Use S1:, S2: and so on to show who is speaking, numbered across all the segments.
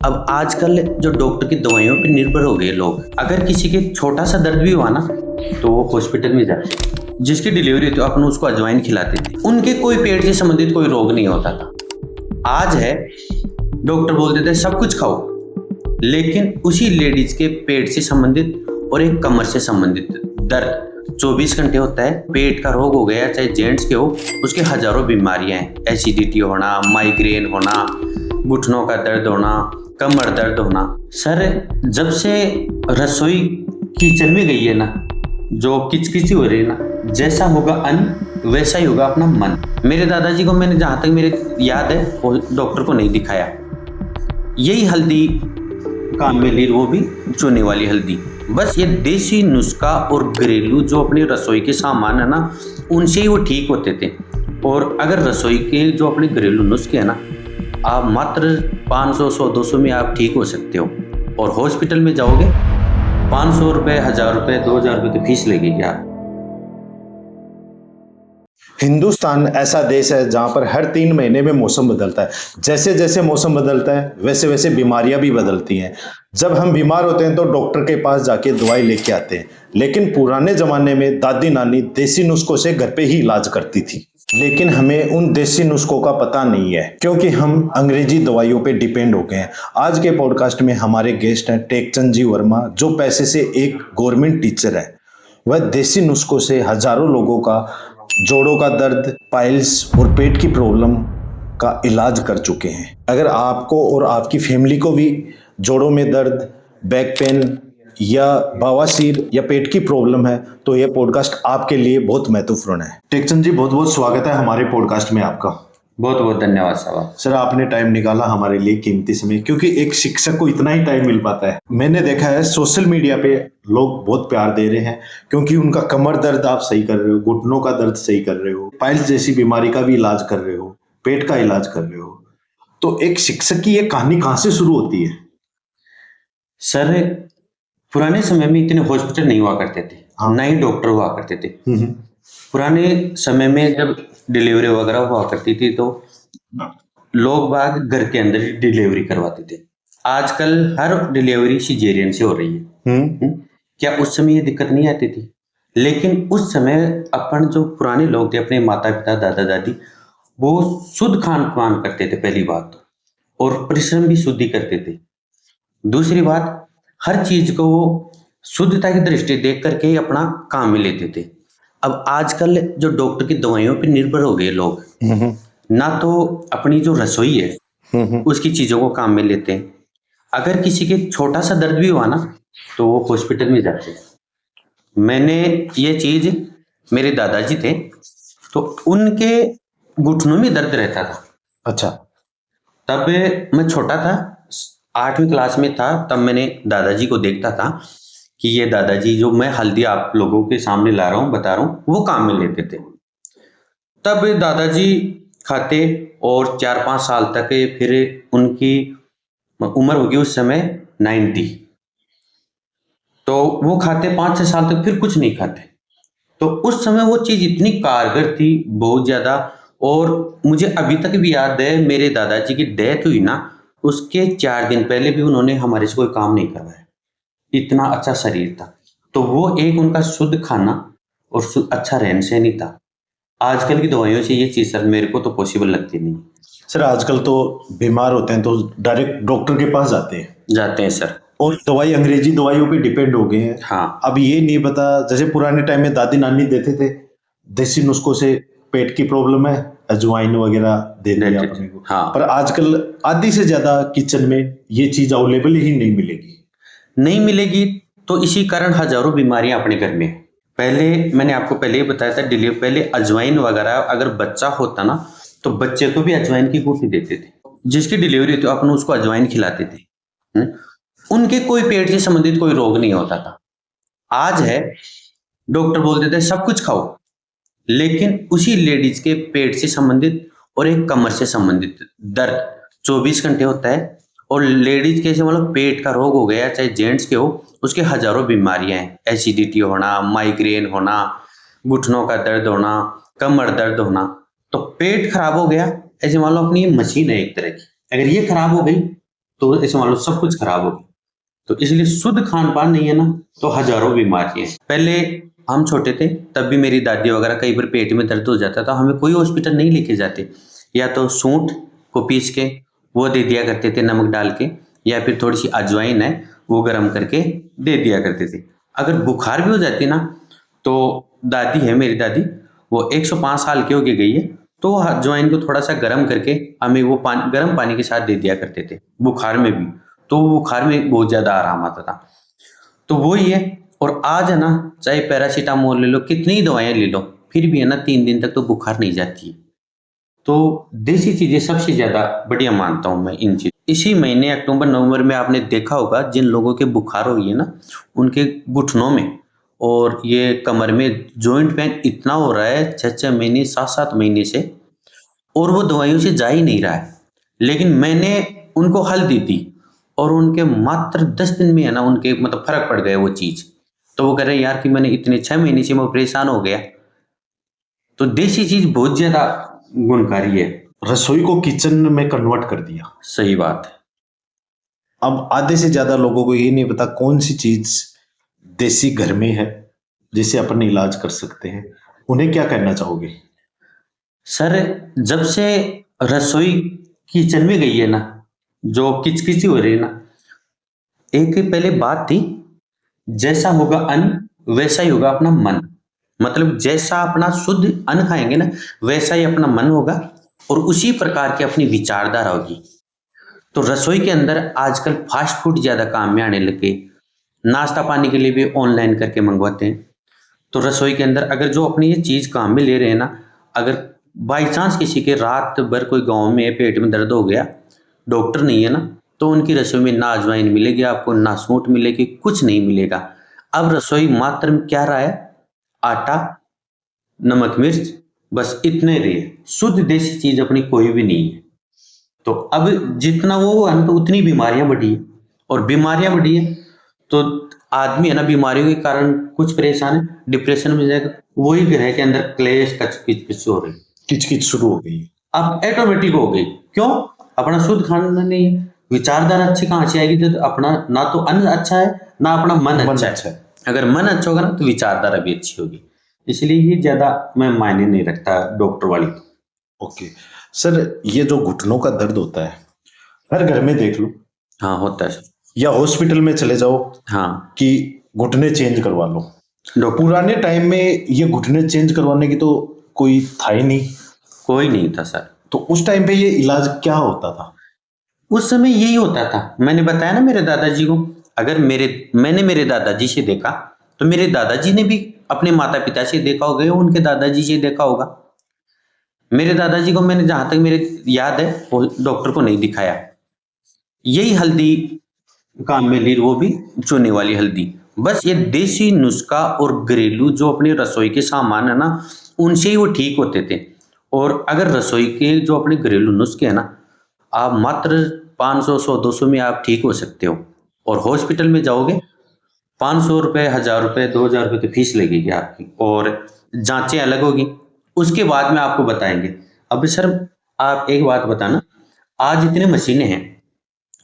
S1: अब आजकल जो डॉक्टर की दवाइयों पे निर्भर हो गए लोग, अगर किसी के छोटा सा दर्द भी हुआ ना तो वो हॉस्पिटल में जाते हैं। जिसकी डिलीवरी होती है अपन उसको अजवाइन खिलाते थे। उनके कोई पेट से संबंधित कोई रोग नहीं होता था। आज है डॉक्टर बोलते थे सब कुछ खाओ, लेकिन उसी लेडीज के पेट से संबंधित और एक कमर से संबंधित दर्द 24 घंटे होता है। पेट का रोग हो गया चाहे जेंट्स के हो, उसके हजारों बीमारियां हैं। एसिडिटी होना, माइग्रेन होना, घुटनों का दर्द होना, कमर दर्द होना। सर, जब से रसोई किचन में गई है ना, जो किचकिची हो रही है ना, जैसा होगा अन्न वैसा ही होगा अपना मन। मेरे दादाजी को मैंने जहाँ तक मेरे याद है वो डॉक्टर को नहीं दिखाया। यही हल्दी काम में ली, वो भी चूने वाली हल्दी। बस ये देसी नुस्खा और घरेलू जो अपनी रसोई के सामान है ना, उनसे ही वो ठीक होते थे। और अगर रसोई के जो अपने घरेलू नुस्खे हैं ना, आप मात्र 500, 100, 200 में आप ठीक हो सकते हो। और हॉस्पिटल में जाओगे 500 रुपये, 1000 रुपये, 2000 रुपये तो फीस लगेगी आप।
S2: हिंदुस्तान ऐसा देश है जहाँ पर हर 3 महीने में मौसम बदलता है। जैसे जैसे मौसम बदलता है वैसे वैसे बीमारियां भी बदलती हैं। जब हम बीमार होते हैं तो डॉक्टर के पास जाके दवाई लेके आते हैं, लेकिन पुराने जमाने में दादी नानी देसी नुस्खों से घर पे ही इलाज करती थी। लेकिन हमें उन देसी नुस्खों का पता नहीं है क्योंकि हम अंग्रेजी दवाइयों पे डिपेंड हो गए हैं। आज के पॉडकास्ट में हमारे गेस्ट हैं टेकचंद जी वर्मा, जो पैसे से एक गवर्नमेंट टीचर है। वह देसी नुस्खों से हजारों लोगों का जोड़ों का दर्द, पाइल्स और पेट की प्रॉब्लम का इलाज कर चुके हैं। अगर आपको और आपकी फैमिली को भी जोड़ों में दर्द, बैक पेन या बवासीर या पेट की प्रॉब्लम है तो यह पॉडकास्ट आपके लिए बहुत महत्वपूर्ण है। टेकचंद जी, बहुत बहुत स्वागत है हमारे पॉडकास्ट में आपका।
S1: बहुत बहुत धन्यवाद साहब।
S2: सर, आपने टाइम निकाला हमारे लिए कीमती समय, क्योंकि एक शिक्षक को इतना ही टाइम मिल पाता है। मैंने देखा है सोशल मीडिया पे लोग बहुत प्यार दे रहे हैं क्योंकि उनका कमर दर्द आप सही कर रहे हो, घुटनों का दर्द सही कर रहे हो, पाइल्स जैसी बीमारी का भी इलाज कर रहे हो, पेट का इलाज कर रहे हो। तो एक शिक्षक की ये कहानी कहाँ से शुरू होती है?
S1: सर, पुराने समय में इतने हॉस्पिटल नहीं हुआ करते थे,
S2: हाँ।
S1: ना ही डॉक्टर हुआ करते थे। पुराने समय में जब डिलीवरी वगैरह हुआ करती थी तो लोग बाग घर के अंदर ही डिलीवरी करवाते थे। आजकल हर डिलीवरी सिजेरियन से हो रही है। क्या उस समय ये दिक्कत नहीं आती थी? लेकिन उस समय अपन जो पुराने लोग थे, अपने माता पिता, दादा दादी, वो शुद्ध खान पान करते थे पहली बात तो, और परिश्रम भी शुद्ध ही करते थे। दूसरी बात, हर चीज को वो शुद्धता की दृष्टि देख करके ही अपना काम में लेते थे। अब आजकल जो डॉक्टर की दवाइयों पर निर्भर हो गए लोग, ना तो अपनी जो रसोई है उसकी चीजों को काम में लेते हैं। अगर किसी के छोटा सा दर्द भी हुआ ना तो वो हॉस्पिटल में जाते हैं। मैंने ये चीज, मेरे दादाजी थे तो उनके घुटनों में दर्द रहता था।
S2: अच्छा।
S1: तब मैं छोटा था, 8वीं क्लास में था, तब मैंने दादाजी को देखता था कि ये दादाजी जो मैं हल्दी आप लोगों के सामने ला रहा हूँ, बता रहा हूँ, वो काम में लेते थे। तब दादाजी खाते और 4-5 साल तक, फिर उनकी उम्र होगी उस समय 90, तो वो खाते 5-6 साल तक, फिर कुछ नहीं खाते। तो उस समय वो चीज इतनी कारगर थी, बहुत ज्यादा। और मुझे अभी तक भी याद है, मेरे दादाजी की डेथ हुई ना, उसके 4 दिन पहले भी उन्होंने हमारे से कोई काम नहीं करवाया। इतना अच्छा शरीर था। तो वो एक उनका शुद्ध खाना और अच्छा रहन सहन ही था। आजकल की दवाइयों से ये चीज सर मेरे को तो पॉसिबल लगती नहीं।
S2: सर, आजकल तो बीमार होते हैं तो डायरेक्ट डॉक्टर के पास
S1: जाते हैं सर,
S2: और दवाई अंग्रेजी दवाइयों पे डिपेंड हो गए हैं।
S1: हाँ।
S2: अब ये नहीं पता, जैसे पुराने टाइम में दादी नानी देते थे देसी नुस्खों से पेट की प्रॉब्लम है, अजवाइन वगैरह दे दिया अपने को।
S1: हाँ।
S2: पर आजकल आधी से ज्यादा किचन में ये चीज अवेलेबल ही नहीं मिलेगी।
S1: तो इसी कारण हजारों बीमारियां अपने घर में है। पहले मैंने आपको पहले ही बताया था, पहले अजवाइन वगैरह अगर बच्चा होता ना तो बच्चे को भी अजवाइन की गुठली देते थे। जिसकी डिलीवरी थी अपन उसको अजवाइन खिलाते थे। उनके कोई पेट से संबंधित कोई रोग नहीं होता था। आज है डॉक्टर बोलते थे सब कुछ खाओ, लेकिन उसी लेडीज के पेट से संबंधित और एक कमर से संबंधित दर्द 24 घंटे होता है। और लेडीज के मतलब पेट का रोग हो गया चाहे जेंट्स के हो, उसके हजारों बीमारियां हैं। एसिडिटी होना, माइग्रेन होना, घुटनों का दर्द होना, कमर दर्द होना। तो पेट खराब हो गया, ऐसे मान लो अपनी मशीन है एक तरह की, अगर ये खराब हो गई तो ऐसे मान लो सब कुछ खराब हो गया। तो इसलिए शुद्ध खान पान नहीं है ना, तो हजारों बीमारियां हैं। पहले हम छोटे थे तब भी मेरी दादी वगैरह कई बार पेट में दर्द हो जाता था, हमें कोई हॉस्पिटल नहीं लेके जाते, या तो सूंठ को पीस के वो दे दिया करते थे नमक डाल के, या फिर थोड़ी सी अजवाइन है वो गर्म करके दे दिया करते थे। अगर बुखार भी हो जाती ना, तो दादी है मेरी दादी, वो 105 साल की होके गई है, तो अजवाइन को थोड़ा सा गर्म करके हमें वो पानी गर्म पानी के साथ दे दिया करते थे बुखार में भी, तो बुखार में बहुत ज्यादा आराम आता था। तो वही है। और आज है ना, चाहे पैरासीटामोल ले लो, कितनी दवाएं ले लो, फिर भी है ना 3 दिन तक तो बुखार नहीं जाती है। तो देसी चीजें सबसे ज्यादा बढ़िया मानता हूँ मैं इन चीज। इसी महीने अक्टूबर नवंबर में आपने देखा होगा जिन लोगों के बुखार हुई है ना, उनके घुटनों में और ये कमर में जॉइंट पेन इतना हो रहा है 6-6 महीने 7-7 महीने से, और वो दवाइयों से जा ही नहीं रहा है। लेकिन मैंने उनको हल दी थी, और उनके मात्र 10 दिन में है ना उनके मतलब फर्क पड़ गया वो चीज। तो वो कह रहे हैं यार कि मैंने इतने 6 महीने से मैं परेशान हो गया। तो देसी चीज बहुत ज्यादा गुणकारी है।
S2: रसोई को किचन में कन्वर्ट कर दिया।
S1: सही बात है।
S2: अब आधे से ज्यादा लोगों को ये नहीं पता कौन सी चीज देसी घर में है जिसे अपन इलाज कर सकते हैं। उन्हें क्या कहना चाहोगे?
S1: सर, जब से रसोई किचन में गई है ना, जो किचकिची हो रही है ना, एक पहले बात थी, जैसा होगा अन्न वैसा ही होगा अपना मन। मतलब जैसा अपना शुद्ध अन्न खाएंगे ना, वैसा ही अपना मन होगा, और उसी प्रकार की अपनी विचारधारा होगी। तो रसोई के अंदर आजकल फास्ट फूड ज्यादा काम में आने लगे, नाश्ता पानी के लिए भी ऑनलाइन करके मंगवाते हैं। तो रसोई के अंदर अगर जो अपनी ये चीज काम में ले रहे हैं ना, अगर बाई चांस किसी के रात भर कोई गांव में पेट में दर्द हो गया, डॉक्टर नहीं है ना, तो उनकी रसोई में ना अजवाइन मिलेगी आपको, ना सूंठ मिलेगी, कुछ नहीं मिलेगा। अब रसोई मात्र में क्या रहा है, आटा, नमक मिर्च, बस इतने रहे। शुद्ध देसी चीज अपनी कोई भी नहीं है। तो अब जितना वो है ना, तो उतनी बीमारियां बढ़ी है, और बीमारियां बढ़ी है तो आदमी है ना बीमारियों के कारण कुछ परेशान है, डिप्रेशन में जाएगा, वही ग्रह के अंदर क्लेश किच हो रही,
S2: किचकिच शुरू हो गई।
S1: अब ऑटोमेटिक हो गई। क्यों? अपना शुद्ध खाना नहीं है, विचारधारा अच्छी कहाँ से आएगी जब अपना ना तो अन्न अच्छा है ना अपना मन
S2: मन
S1: अच्छा
S2: अच्छा
S1: है।
S2: है।
S1: अगर मन अच्छा होगा ना तो विचारधारा भी अच्छी होगी। इसलिए ये ज्यादा मैं मायने नहीं रखता डॉक्टर वाली।
S2: ओके सर, ये जो घुटनों का दर्द होता है हर घर में देख लो,
S1: हाँ होता है सर।
S2: या हॉस्पिटल में चले जाओ
S1: हाँ
S2: कि घुटने चेंज करवा लो।
S1: डॉक्टर
S2: पुराने टाइम में ये घुटने चेंज करवाने की तो कोई था ही नहीं,
S1: कोई नहीं था सर।
S2: तो उस टाइम पे ये इलाज क्या होता था?
S1: उस समय यही होता था, मैंने बताया ना मेरे दादाजी को। अगर मैंने मेरे दादाजी से देखा, तो मेरे दादाजी ने भी अपने माता पिता से देखा होगा, उनके दादाजी से देखा होगा। मेरे दादाजी को मैंने जहां तक मेरे याद है वो डॉक्टर को नहीं दिखाया, यही हल्दी काम में ली, वो भी चूने वाली हल्दी। बस ये देसी नुस्खा और घरेलू जो अपने रसोई के सामान है ना, उनसे ही वो ठीक होते थे। और अगर रसोई के जो अपने घरेलू नुस्खे है ना, आप मात्र 500 100 200 में आप ठीक हो सकते हो। और हॉस्पिटल में जाओगे, 500 रुपये, 1000 रुपये, 2000 रुपये तो फीस लगेगी आपकी, और जांचें अलग होगी। उसके बाद में आपको बताएंगे। अब सर आप एक बात बताना, आज इतने मशीनें हैं,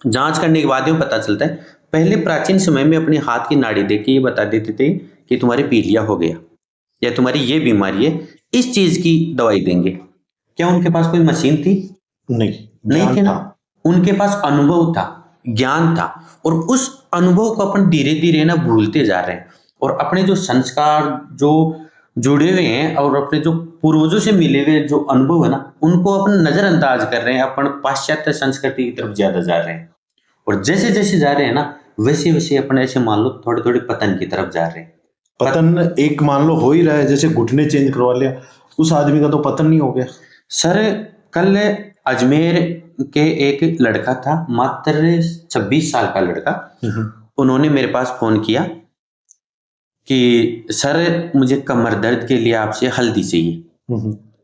S1: जांच करने के बाद में पता चलता है। पहले प्राचीन समय में अपने हाथ की नाड़ी देख के ये बता देते थे कि तुम्हारे पीलिया हो गया, या तुम्हारी ये बीमारी है, इस चीज की दवाई देंगे। क्या उनके पास कोई मशीन थी?
S2: नहीं,
S1: नहीं
S2: ज्ञान
S1: थी ना।
S2: था।
S1: उनके पास अनुभव था, ज्ञान था, और उस अनुभव को अपन धीरे धीरे ना भूलते जा रहे हैं। और अपने जो संस्कार जो जुड़े हुए हैं, और अपने जो पूर्वजों से मिले हुए जो अनुभव है ना, उनको अपन नजरअंदाज कर रहे हैं, अपन पाश्चात्य संस्कृति की तरफ ज्यादा जा रहे हैं। और जैसे जैसे जा रहे हैं ना, वैसे वैसे अपन ऐसे मान लो थोड़े थोड़े पतन की तरफ जा रहे हैं।
S2: पतन एक मान लो हो ही रहा है, जैसे घुटने चेंज करवा लिया, उस आदमी का तो पतन नहीं हो गया।
S1: सर कल अजमेर के एक लड़का था, मात्र 26 साल का लड़का, उन्होंने मेरे पास फोन किया कि सर मुझे कमर दर्द के लिए आपसे हल्दी चाहिए।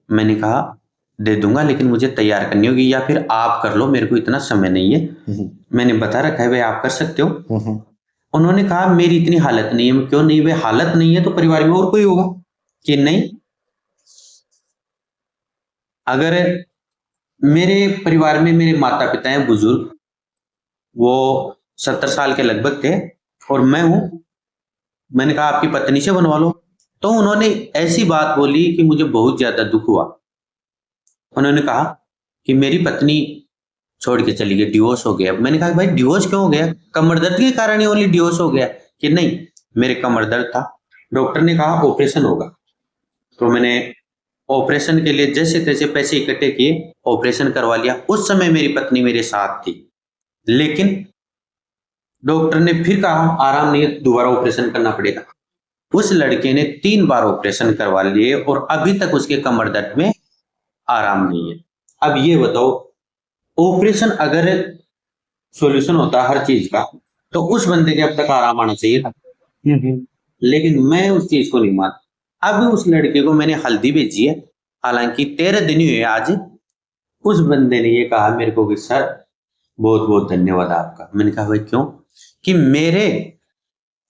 S1: मैंने कहा दे दूंगा, लेकिन मुझे तैयार करनी होगी, या फिर आप कर लो, मेरे को इतना समय नहीं है। मैंने बता रखा है भाई आप कर सकते हो। उन्होंने कहा मेरी इतनी हालत नहीं है। मैं क्यों नहीं? भाई हालत नहीं है तो परिवार में और कोई होगा कि नहीं? अगर मेरे परिवार में मेरे माता पिता हैं बुजुर्ग, वो 70 साल के लगभग थे और मैं हूँ। मैंने कहा आपकी पत्नी से बनवा लो। तो उन्होंने ऐसी बात बोली कि मुझे बहुत ज्यादा दुख हुआ। उन्होंने कहा कि मेरी पत्नी छोड़ के चली गई, डिवोर्स हो गया। मैंने कहा भाई डिवोर्स क्यों हो गया? कमर दर्द के कारण ही ओनली डिवोर्स हो गया? कि नहीं, मेरे कमर दर्द था, डॉक्टर ने कहा ऑपरेशन होगा। तो मैंने ऑपरेशन के लिए जैसे तैसे पैसे इकट्ठे किए, ऑपरेशन करवा लिया। उस समय मेरी पत्नी मेरे साथ थी, लेकिन डॉक्टर ने फिर कहा आराम नहीं है, दोबारा ऑपरेशन करना पड़ेगा। उस लड़के ने 3 बार ऑपरेशन करवा लिए और अभी तक उसके कमर दर्द में आराम नहीं है। अब ये बताओ, ऑपरेशन अगर सॉल्यूशन होता हर चीज का, तो उस बंदे के अब तक आराम आना चाहिए था। लेकिन मैं उस चीज को नहीं मानता। अब उस लड़के को मैंने हल्दी भेजी है, हालांकि 13 दिन ही हुए आज। उस बंदे ने ये कहा मेरे को कि सर बहुत बहुत धन्यवाद आपका। मैंने कहा भाई क्यों? कि मेरे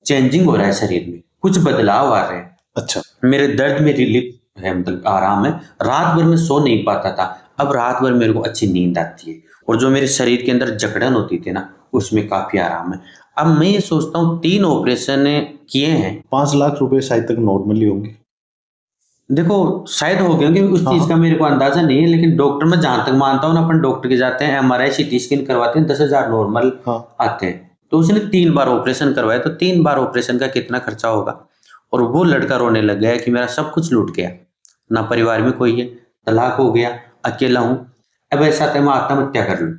S1: चेंजिंग हो रहा है, शरीर में कुछ बदलाव आ रहे हैं,
S2: अच्छा।
S1: मेरे दर्द में रिलीफ है, मतलब आराम है। रात भर में सो नहीं पाता था, अब रात भर मेरे को अच्छी नींद आती है, और जो मेरे शरीर के अंदर जकड़न होती थी ना, उसमें काफी आराम है। अब मैं ये सोचता हूँ 3 ऑपरेशन किए हैं।
S2: 5 लाख रुपए शायद तक नॉर्मली होंगे।
S1: देखो शायद हो गए होंगे, उस चीज का मेरे को अंदाजा नहीं है, लेकिन डॉक्टर में जहां तक मानता हूँ ना, अपन डॉक्टर के जाते हैं, MRI CT स्कैन करवाते हैं, 10,000 नॉर्मल आते हैं। तो उसने 3 बार ऑपरेशन करवाया, तो 3 बार ऑपरेशन का कितना खर्चा होगा? और वो लड़का रोने लग गया कि मेरा सब कुछ लूट गया, ना परिवार में कोई है, तलाक हो गया, अकेला हूं, अब ऐसा था मैं आत्महत्या कर लूं।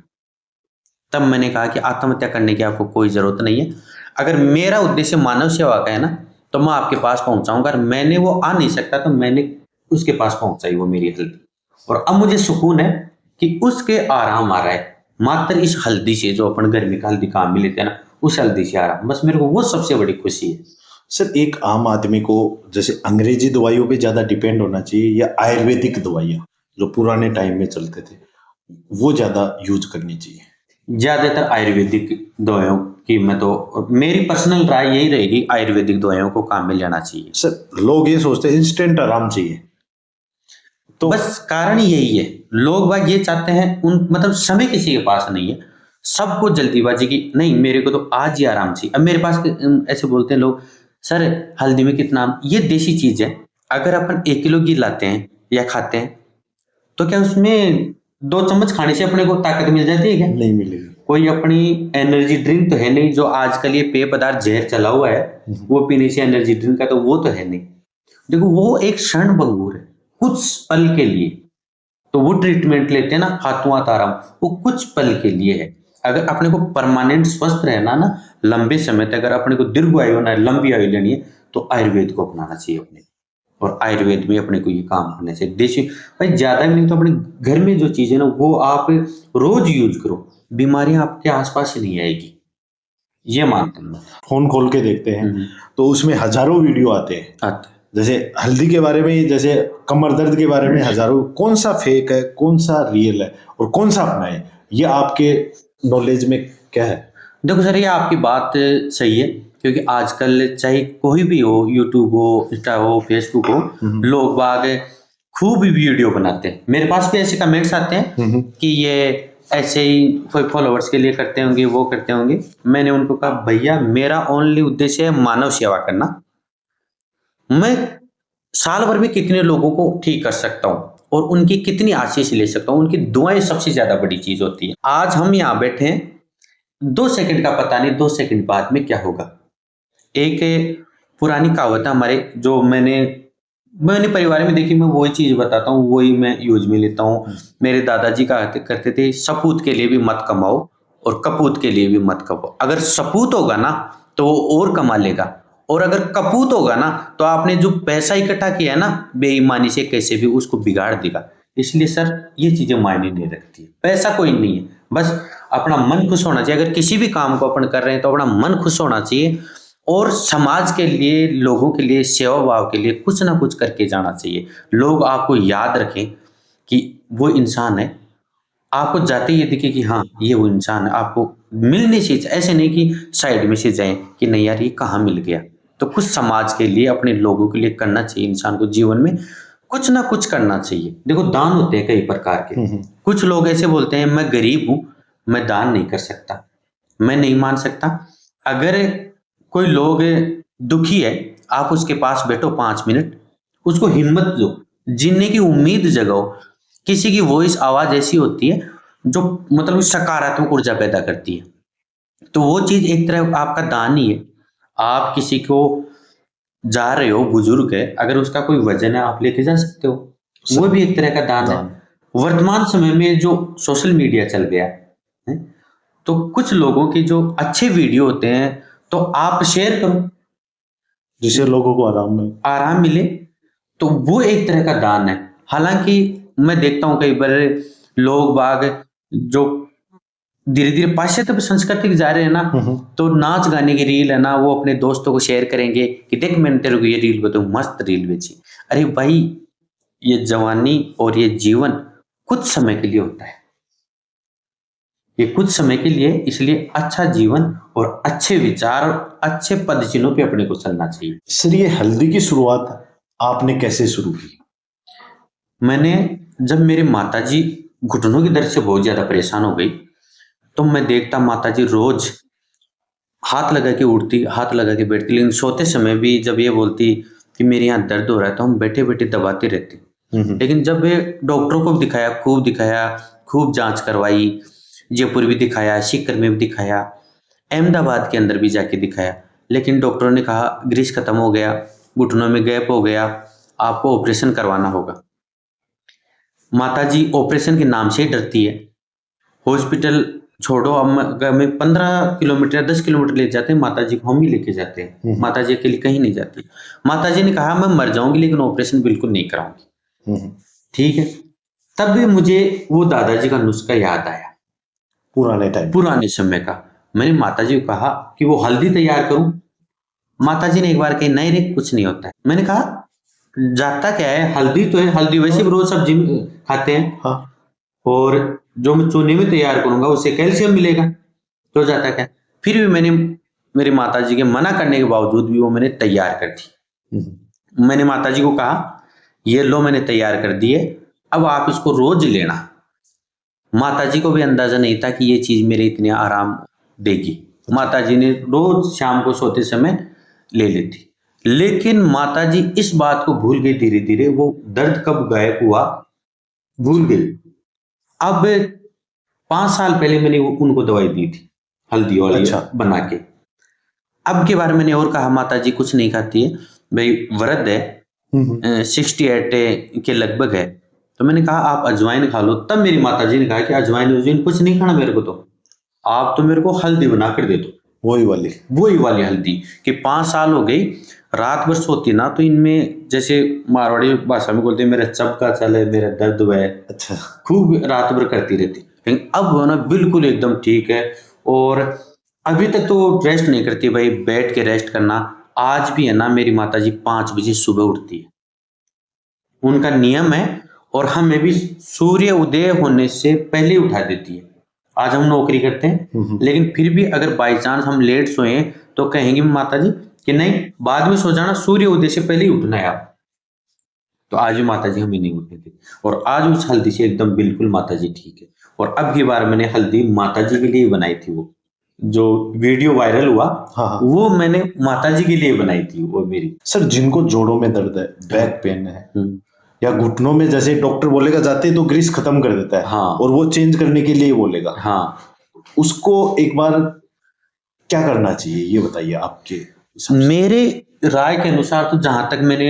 S1: तब मैंने कहा कि आत्महत्या करने की आपको कोई जरूरत नहीं है। अगर मेरा उद्देश्य मानव सेवा का है ना, तो मैं आपके पास पहुंचाऊंगा। अगर मैंने वो आ नहीं सकता तो मैंने उसके पास पहुंचाई वो मेरी हल्दी, और अब मुझे सुकून है कि उसके आराम आ रहा है मात्र इस हल्दी से, जो अपन घर में का हल्दी काम में लेते हैं ना, उस हल्दी से आराम। बस मेरे को वो सबसे बड़ी खुशी है।
S2: सर एक आम आदमी को जैसे अंग्रेजी दवाइयों पे ज्यादा डिपेंड होना चाहिए या आयुर्वेदिक दवाइयाँ जो पुराने टाइम में चलते थे वो ज्यादा यूज करनी चाहिए?
S1: ज्यादातर आयुर्वेदिक दवाइयों की, मैं तो मेरी पर्सनल राय यही रहेगी, आयुर्वेदिक दवाइयों को काम में लेना चाहिए।
S2: सर लोग ये सोचते हैं इंस्टेंट आराम चाहिए,
S1: तो बस कारण यही है, लोग बाग ये चाहते हैं, उन मतलब समय किसी के पास नहीं है, सबको जल्दीबाजी की, नहीं मेरे को तो आज ही आराम चाहिए। अब मेरे पास ऐसे बोलते हैं लोग, सर हल्दी में कितना, ये देसी चीज है, अगर अपन 1 किलो घी लाते हैं या खाते हैं, तो क्या उसमें 2 चम्मच खाने से अपने को ताकत मिल जाती है क्या?
S2: नहीं मिलेगी।
S1: कोई अपनी एनर्जी ड्रिंक तो है नहीं, जो आजकल ये पेय पदार्थ जहर चला हुआ है, वो पीने से एनर्जी ड्रिंक का, तो वो तो है नहीं। देखो वो एक क्षण भंगुर है, कुछ पल के लिए। तो वो ट्रीटमेंट लेते हैं ना, हाथों हाथ आराम, वो कुछ पल के लिए है। अगर अपने को परमानेंट स्वस्थ रहना ना, लंबे समय तक अगर अपने को दीर्घ आयु होना है, लंबी आयु लेनी है, तो आयुर्वेद को अपनाना चाहिए अपने। और आयुर्वेद में अपने को ये काम होने चाहिए। देसी भाई ज्यादा भी नहीं तो अपने घर में जो चीज है ना, वो आप रोज यूज करो, बीमारियां आपके आसपास ही नहीं आएगी, ये मानता हूं मैं।
S2: फोन खोल के देखते हैं तो उसमें हजारों वीडियो आते हैं, जैसे हल्दी के बारे में, जैसे कमर दर्द के बारे में हजारों। कौन सा फेक है, कौन सा रियल है और कौन सा अपनाएं, ये आपके नॉलेज में क्या है?
S1: देखो सर, ये आपकी बात सही है, क्योंकि आजकल चाहे कोई भी हो, यूट्यूब हो, इंस्टा हो, फेसबुक हो, लोग बाग खूब वीडियो बनाते हैं। मेरे पास भी ऐसे कमेंट्स आते हैं कि ये ऐसे ही कोई फॉलोअर्स के लिए करते होंगे, वो करते होंगे। मैंने उनको कहा भैया मेरा ओनली उद्देश्य है मानव सेवा करना। मैं साल भर में कितने लोगों को ठीक कर सकता हूँ और उनकी कितनी आशीष ले सकता हूँ, उनकी दुआएं सबसे ज्यादा बड़ी चीज होती है। आज हम यहाँ बैठे हैं, 2 सेकंड का पता नहीं 2 सेकंड बाद में क्या होगा। एक पुरानी कहावत है हमारे, जो मैंने परिवार में देखी, मैं वही चीज बताता हूँ, वही मैं यूज में लेता हूँ। मेरे दादाजी कहा करते थे, सपूत के लिए भी मत कमाओ और कपूत के लिए भी मत कमाओ। अगर सपूत होगा ना तो वो और कमा लेगा, और अगर कपूत होगा ना तो आपने जो पैसा इकट्ठा किया है ना बेईमानी से, कैसे भी उसको बिगाड़ देगा। इसलिए सर ये चीजें मायने नहीं रखती, पैसा कोई नहीं है, बस अपना मन खुश होना चाहिए। अगर किसी भी काम को अपन कर रहे हैं तो अपना मन खुश होना चाहिए, और समाज के लिए, लोगों के लिए, सेवा भाव के लिए कुछ ना कुछ करके जाना चाहिए। लोग आपको याद रखें कि वो इंसान है, आपको जाते ये दिखे कि हाँ ये वो इंसान है, आपको मिलने से, ऐसे नहीं कि साइड में से जाएं कि नहीं यार ये कहाँ मिल गया। तो कुछ समाज के लिए, अपने लोगों के लिए करना चाहिए। इंसान को जीवन में कुछ ना कुछ करना चाहिए। देखो दान होते हैं कई प्रकार के। कुछ लोग ऐसे बोलते हैं मैं गरीब हूं, मैं दान नहीं कर सकता, मैं नहीं मान सकता। अगर कोई लोग दुखी है, आप उसके पास बैठो 5 मिनट, उसको हिम्मत दो, जीने की उम्मीद जगाओ। किसी की वॉइस आवाज ऐसी होती है जो मतलब सकारात्मक ऊर्जा पैदा करती है। तो वो चीज एक तरह आपका दान ही है। आप किसी को जा रहे हो, बुजुर्ग है, अगर उसका कोई वजन है आप लेके जा सकते हो, वो भी एक तरह का दान है।
S2: दान।
S1: वर्तमान समय में जो सोशल मीडिया चल गया है, तो कुछ लोगों के जो अच्छे वीडियो होते हैं तो आप शेयर करो,
S2: जिससे लोगों को
S1: आराम मिले, तो वो एक तरह का दान है। हालांकि मैं देखता हूँ कई बार लोग बाग जो धीरे धीरे पाश्चात्य संस्कृति के जा रहे हैं ना, तो नाच गाने की रील है ना, वो अपने दोस्तों को शेयर करेंगे कि देख मैंने तेरे को ये रील बताऊं, मस्त रील बेची। अरे भाई, ये जवानी और ये जीवन कुछ समय के लिए होता है, ये कुछ समय के लिए, इसलिए अच्छा जीवन और अच्छे विचार और अच्छे पद चिन्हों पे अपने को चलना चाहिए।
S2: सर ये हल्दी की शुरुआत आपने कैसे शुरू की?
S1: मैंने, जब मेरे माताजी घुटनों की दर्द से बहुत ज्यादा परेशान हो गई, तो मैं देखता माताजी रोज हाथ लगा के उठती, हाथ लगा के बैठती, लेकिन सोते समय भी जब ये बोलती कि मेरे यहाँ दर्द हो रहा है, तो हम बैठे बैठे दबाते रहते। लेकिन जब ये डॉक्टरों को भी दिखाया, खूब जांच करवाई, जयपुर भी दिखाया, सीकर में भी दिखाया, अहमदाबाद के अंदर भी जाके दिखाया, लेकिन डॉक्टरों ने कहा ग्रीस खत्म हो गया, घुटनों में गैप हो गया, आपको ऑपरेशन करवाना होगा। माताजी ऑपरेशन के नाम से ही डरती है। हॉस्पिटल छोड़ो, अगर मैं 15 किलोमीटर 10 किलोमीटर ले जाते हैं माताजी को, हम ही लेके जाते हैं। माताजी अकेली कहीं नहीं जाती। माताजी ने कहा मैं मर जाऊंगी लेकिन ऑपरेशन बिल्कुल नहीं कराऊंगी। ठीक है, तब भी मुझे वो दादाजी का नुस्खा याद आया, पुराने समय का। मैंने माताजी को कहा कि वो हल्दी तैयार करूं। माताजी ने एक बार कही नहीं रे, कुछ नहीं होता है। मैंने कहा जाता क्या है, हल्दी तो है, हल्दी वैसे भी रोज सब्जी में खाते हैं।
S2: हाँ।
S1: और जो मैं चूने में तैयार करूंगा उससे कैल्शियम मिलेगा, तो जाता क्या। फिर भी मैंने मेरी माताजी के मना करने के बावजूद भी वो मैंने तैयार कर दी। मैंने माताजी को कहा ये लो मैंने तैयार कर दी है, अब आप इसको रोज लेना। माताजी को भी अंदाजा नहीं था कि ये चीज मेरे इतने आराम देगी। माताजी ने रोज शाम को सोते समय ले लेती, लेकिन माताजी इस बात को भूल गई धीरे धीरे, वो दर्द कब गायब हुआ भूल गई। अब 5 साल पहले मैंने उनको दवाई दी थी हल्दी वाली, अच्छा, बना के। अब के बार मैंने और कहा माताजी कुछ नहीं खाती है, भाई व्रत है, 68 के लगभग है, तो मैंने कहा आप अजवाइन खा लो। तब मेरी माताजी ने कहा कि अजवाइन कुछ नहीं खाना मेरे को, तो आप तो मेरे को हल्दी बना कर दे दो, वही वाली हल्दी। कि 5 साल हो गई, रात भर सोती ना तो इनमें, जैसे मारवाड़ी भाषा में बोलते हैं, मेरा चबका चले, मेरा दर्द है, अच्छा, खूब रात भर करती रहती। लेकिन अब वो ना बिल्कुल एकदम ठीक है। और अभी तक तो रेस्ट नहीं करती भाई, बैठ के रेस्ट करना। आज भी है ना, मेरी माताजी 5 बजे सुबह उठती है, उनका नियम है, और हमें भी सूर्य उदय होने से पहले उठा देती है। आज हम नौकरी करते हैं, लेकिन फिर भी अगर बाई चांस हम लेट सोए तो कहेंगे माताजी कि नहीं बाद में सो जाना, सूर्य उदय से पहले ही उठना है आप। तो आज भी माताजी हमें नहीं उठने थे, और आज उस हल्दी से एकदम बिल्कुल माताजी ठीक है। और अब की बार मैंने हल्दी माताजी के लिए बनाई थी, वो जो वीडियो वायरल हुआ, हाँ, वो मैंने माताजी के लिए बनाई थी वो मेरी।
S2: सर जिनको जोड़ों में दर्द है, बैक पेन है, या घुटनों में, जैसे डॉक्टर बोलेगा जाते तो ग्रीस खत्म कर देता है, हाँ, और वो चेंज करने के लिए बोलेगा, हाँ, उसको एक बार क्या करना चाहिए ये बताइए आपके?
S1: मेरे राय के अनुसार तो जहां तक मैंने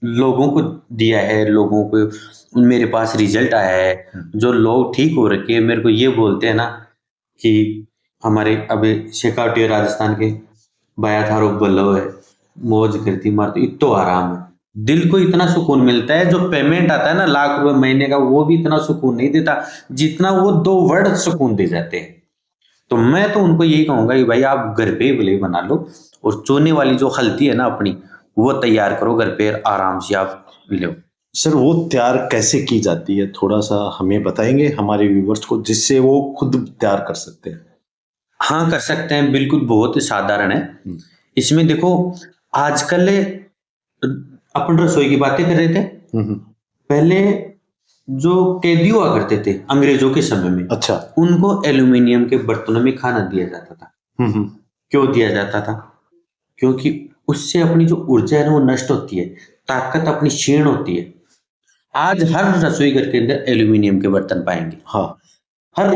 S1: लोगों को दिया है, लोगों को मेरे पास रिजल्ट आया है, जो लोग ठीक हो रखे, मेरे को ये बोलते हैं ना कि हमारे अभी शेखावटी राजस्थान के बाया थारो बल्लो है, मौज करती मारती, इतो आराम है, दिल को इतना सुकून मिलता है। जो पेमेंट आता है ना लाख रुपए महीने का, वो भी इतना सुकून नहीं देता जितना वो 2 वर्ड सुकून दे जाते हैं। तो मैं तो उनको यही कहूंगा कि भाई आप घर पे ही भले बना लो, और चूने वाली जो हल्दी है ना अपनी, वो तैयार करो घर पे, आराम से आप लो।
S2: सर वो तैयार कैसे की जाती है, थोड़ा सा हमें बताएंगे हमारे व्यूवर्स को, जिससे वो खुद तैयार कर सकते हैं?
S1: हाँ कर सकते हैं, बिल्कुल बहुत साधारण है। इसमें देखो, आजकल अपन रसोई की बातें कर रहे थे, पहले जो कैदी हुआ करते थे अंग्रेजों के समय में,
S2: अच्छा।
S1: उनको एल्यूमिनियम के बर्तनों में खाना दिया जाता था।
S2: हम्म।
S1: क्यों दिया जाता था? क्योंकि उससे अपनी जो ऊर्जा है ना वो नष्ट होती है, ताकत अपनी क्षीण होती है। आज हर रसोई घर के अंदर एल्यूमिनियम के बर्तन पाएंगे।
S2: हाँ।
S1: हर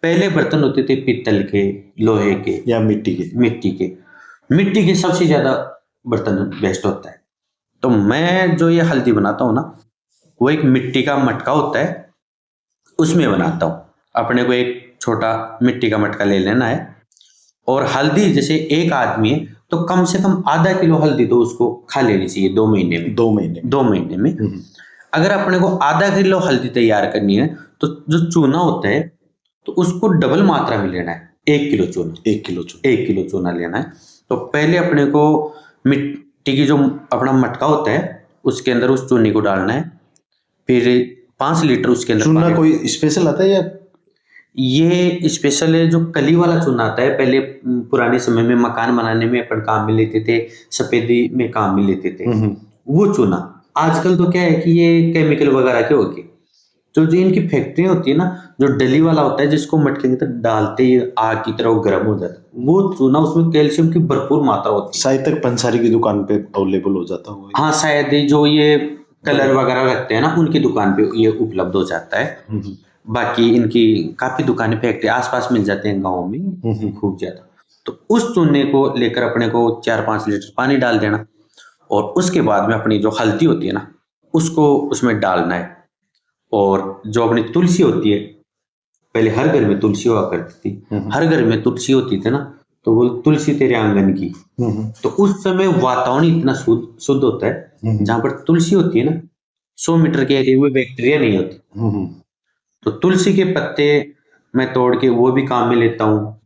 S1: पहले बर्तन होते थे पीतल के, लोहे के
S2: या मिट्टी के।
S1: मिट्टी के सबसे ज्यादा बर्तन बेस्ट होता है। तो मैं जो ये हल्दी बनाता हूँ ना, वो एक मिट्टी का मटका होता है, उसमें बनाता हूँ। अपने को एक छोटा मिट्टी का मटका ले लेना है, और हल्दी जैसे एक आदमी है तो कम से कम आधा किलो हल्दी तो उसको खा लेनी चाहिए 2 महीने में।
S2: 2 महीने में।
S1: अगर अपने को आधा किलो हल्दी तैयार करनी है तो जो चूना होता है तो उसको डबल मात्रा में लेना है। 1 किलो चूना, 1 किलो चूना लेना है। तो पहले अपने को मिट्टी की जो अपना मटका होता है उसके अंदर उस चूने को डालना है, फिर 5 लीटर उसके अंदर
S2: चूना
S1: पानी।
S2: कोई स्पेशल आता है या
S1: ये स्पेशल है, जो कली वाला चूना आता है। पहले पुराने समय में मकान बनाने में अपन काम में लेते थे, सफेदी में काम में लेते थे वो चूना। आजकल तो क्या है कि ये केमिकल वगैरह के होके तो जो इनकी फैक्ट्री होती है ना, जो डली वाला होता है जिसको मटके के अंदर डालते ही आग की तरह वो गर्म हो जाता है, वो चूना, उसमें कैल्शियम की भरपूर मात्रा होती है।
S2: शायद तक पंसारी की दुकान पे अवेलेबल हो जाता होगा।
S1: हाँ, शायद ये जो ये कलर वगैरह रखते हैं ना उनकी दुकान पे ये उपलब्ध हो जाता है। बाकी इनकी काफी दुकानें फैक्ट्री आसपास मिल जाते हैं गाँव में खूब ज्यादा। तो उस चूने को लेकर अपने को 4-5 लीटर पानी डाल देना, और उसके बाद में अपनी जो हल्दी होती है ना उसको उसमें डालना है। और जो अपनी तुलसी होती है, पहले हर घर में तुलसी हुआ करती थी, हर घर में तुलसी होती थी ना, तो वो तुलसी तेरे आंगन की। तो उस समय वातावरण इतना शुद्ध होता है, जहां पर तुलसी होती है ना 100 मीटर के एरिया में बैक्टीरिया नहीं होती। तो तुलसी के पत्ते मैं तोड़ के वो भी काम में लेता हूँ,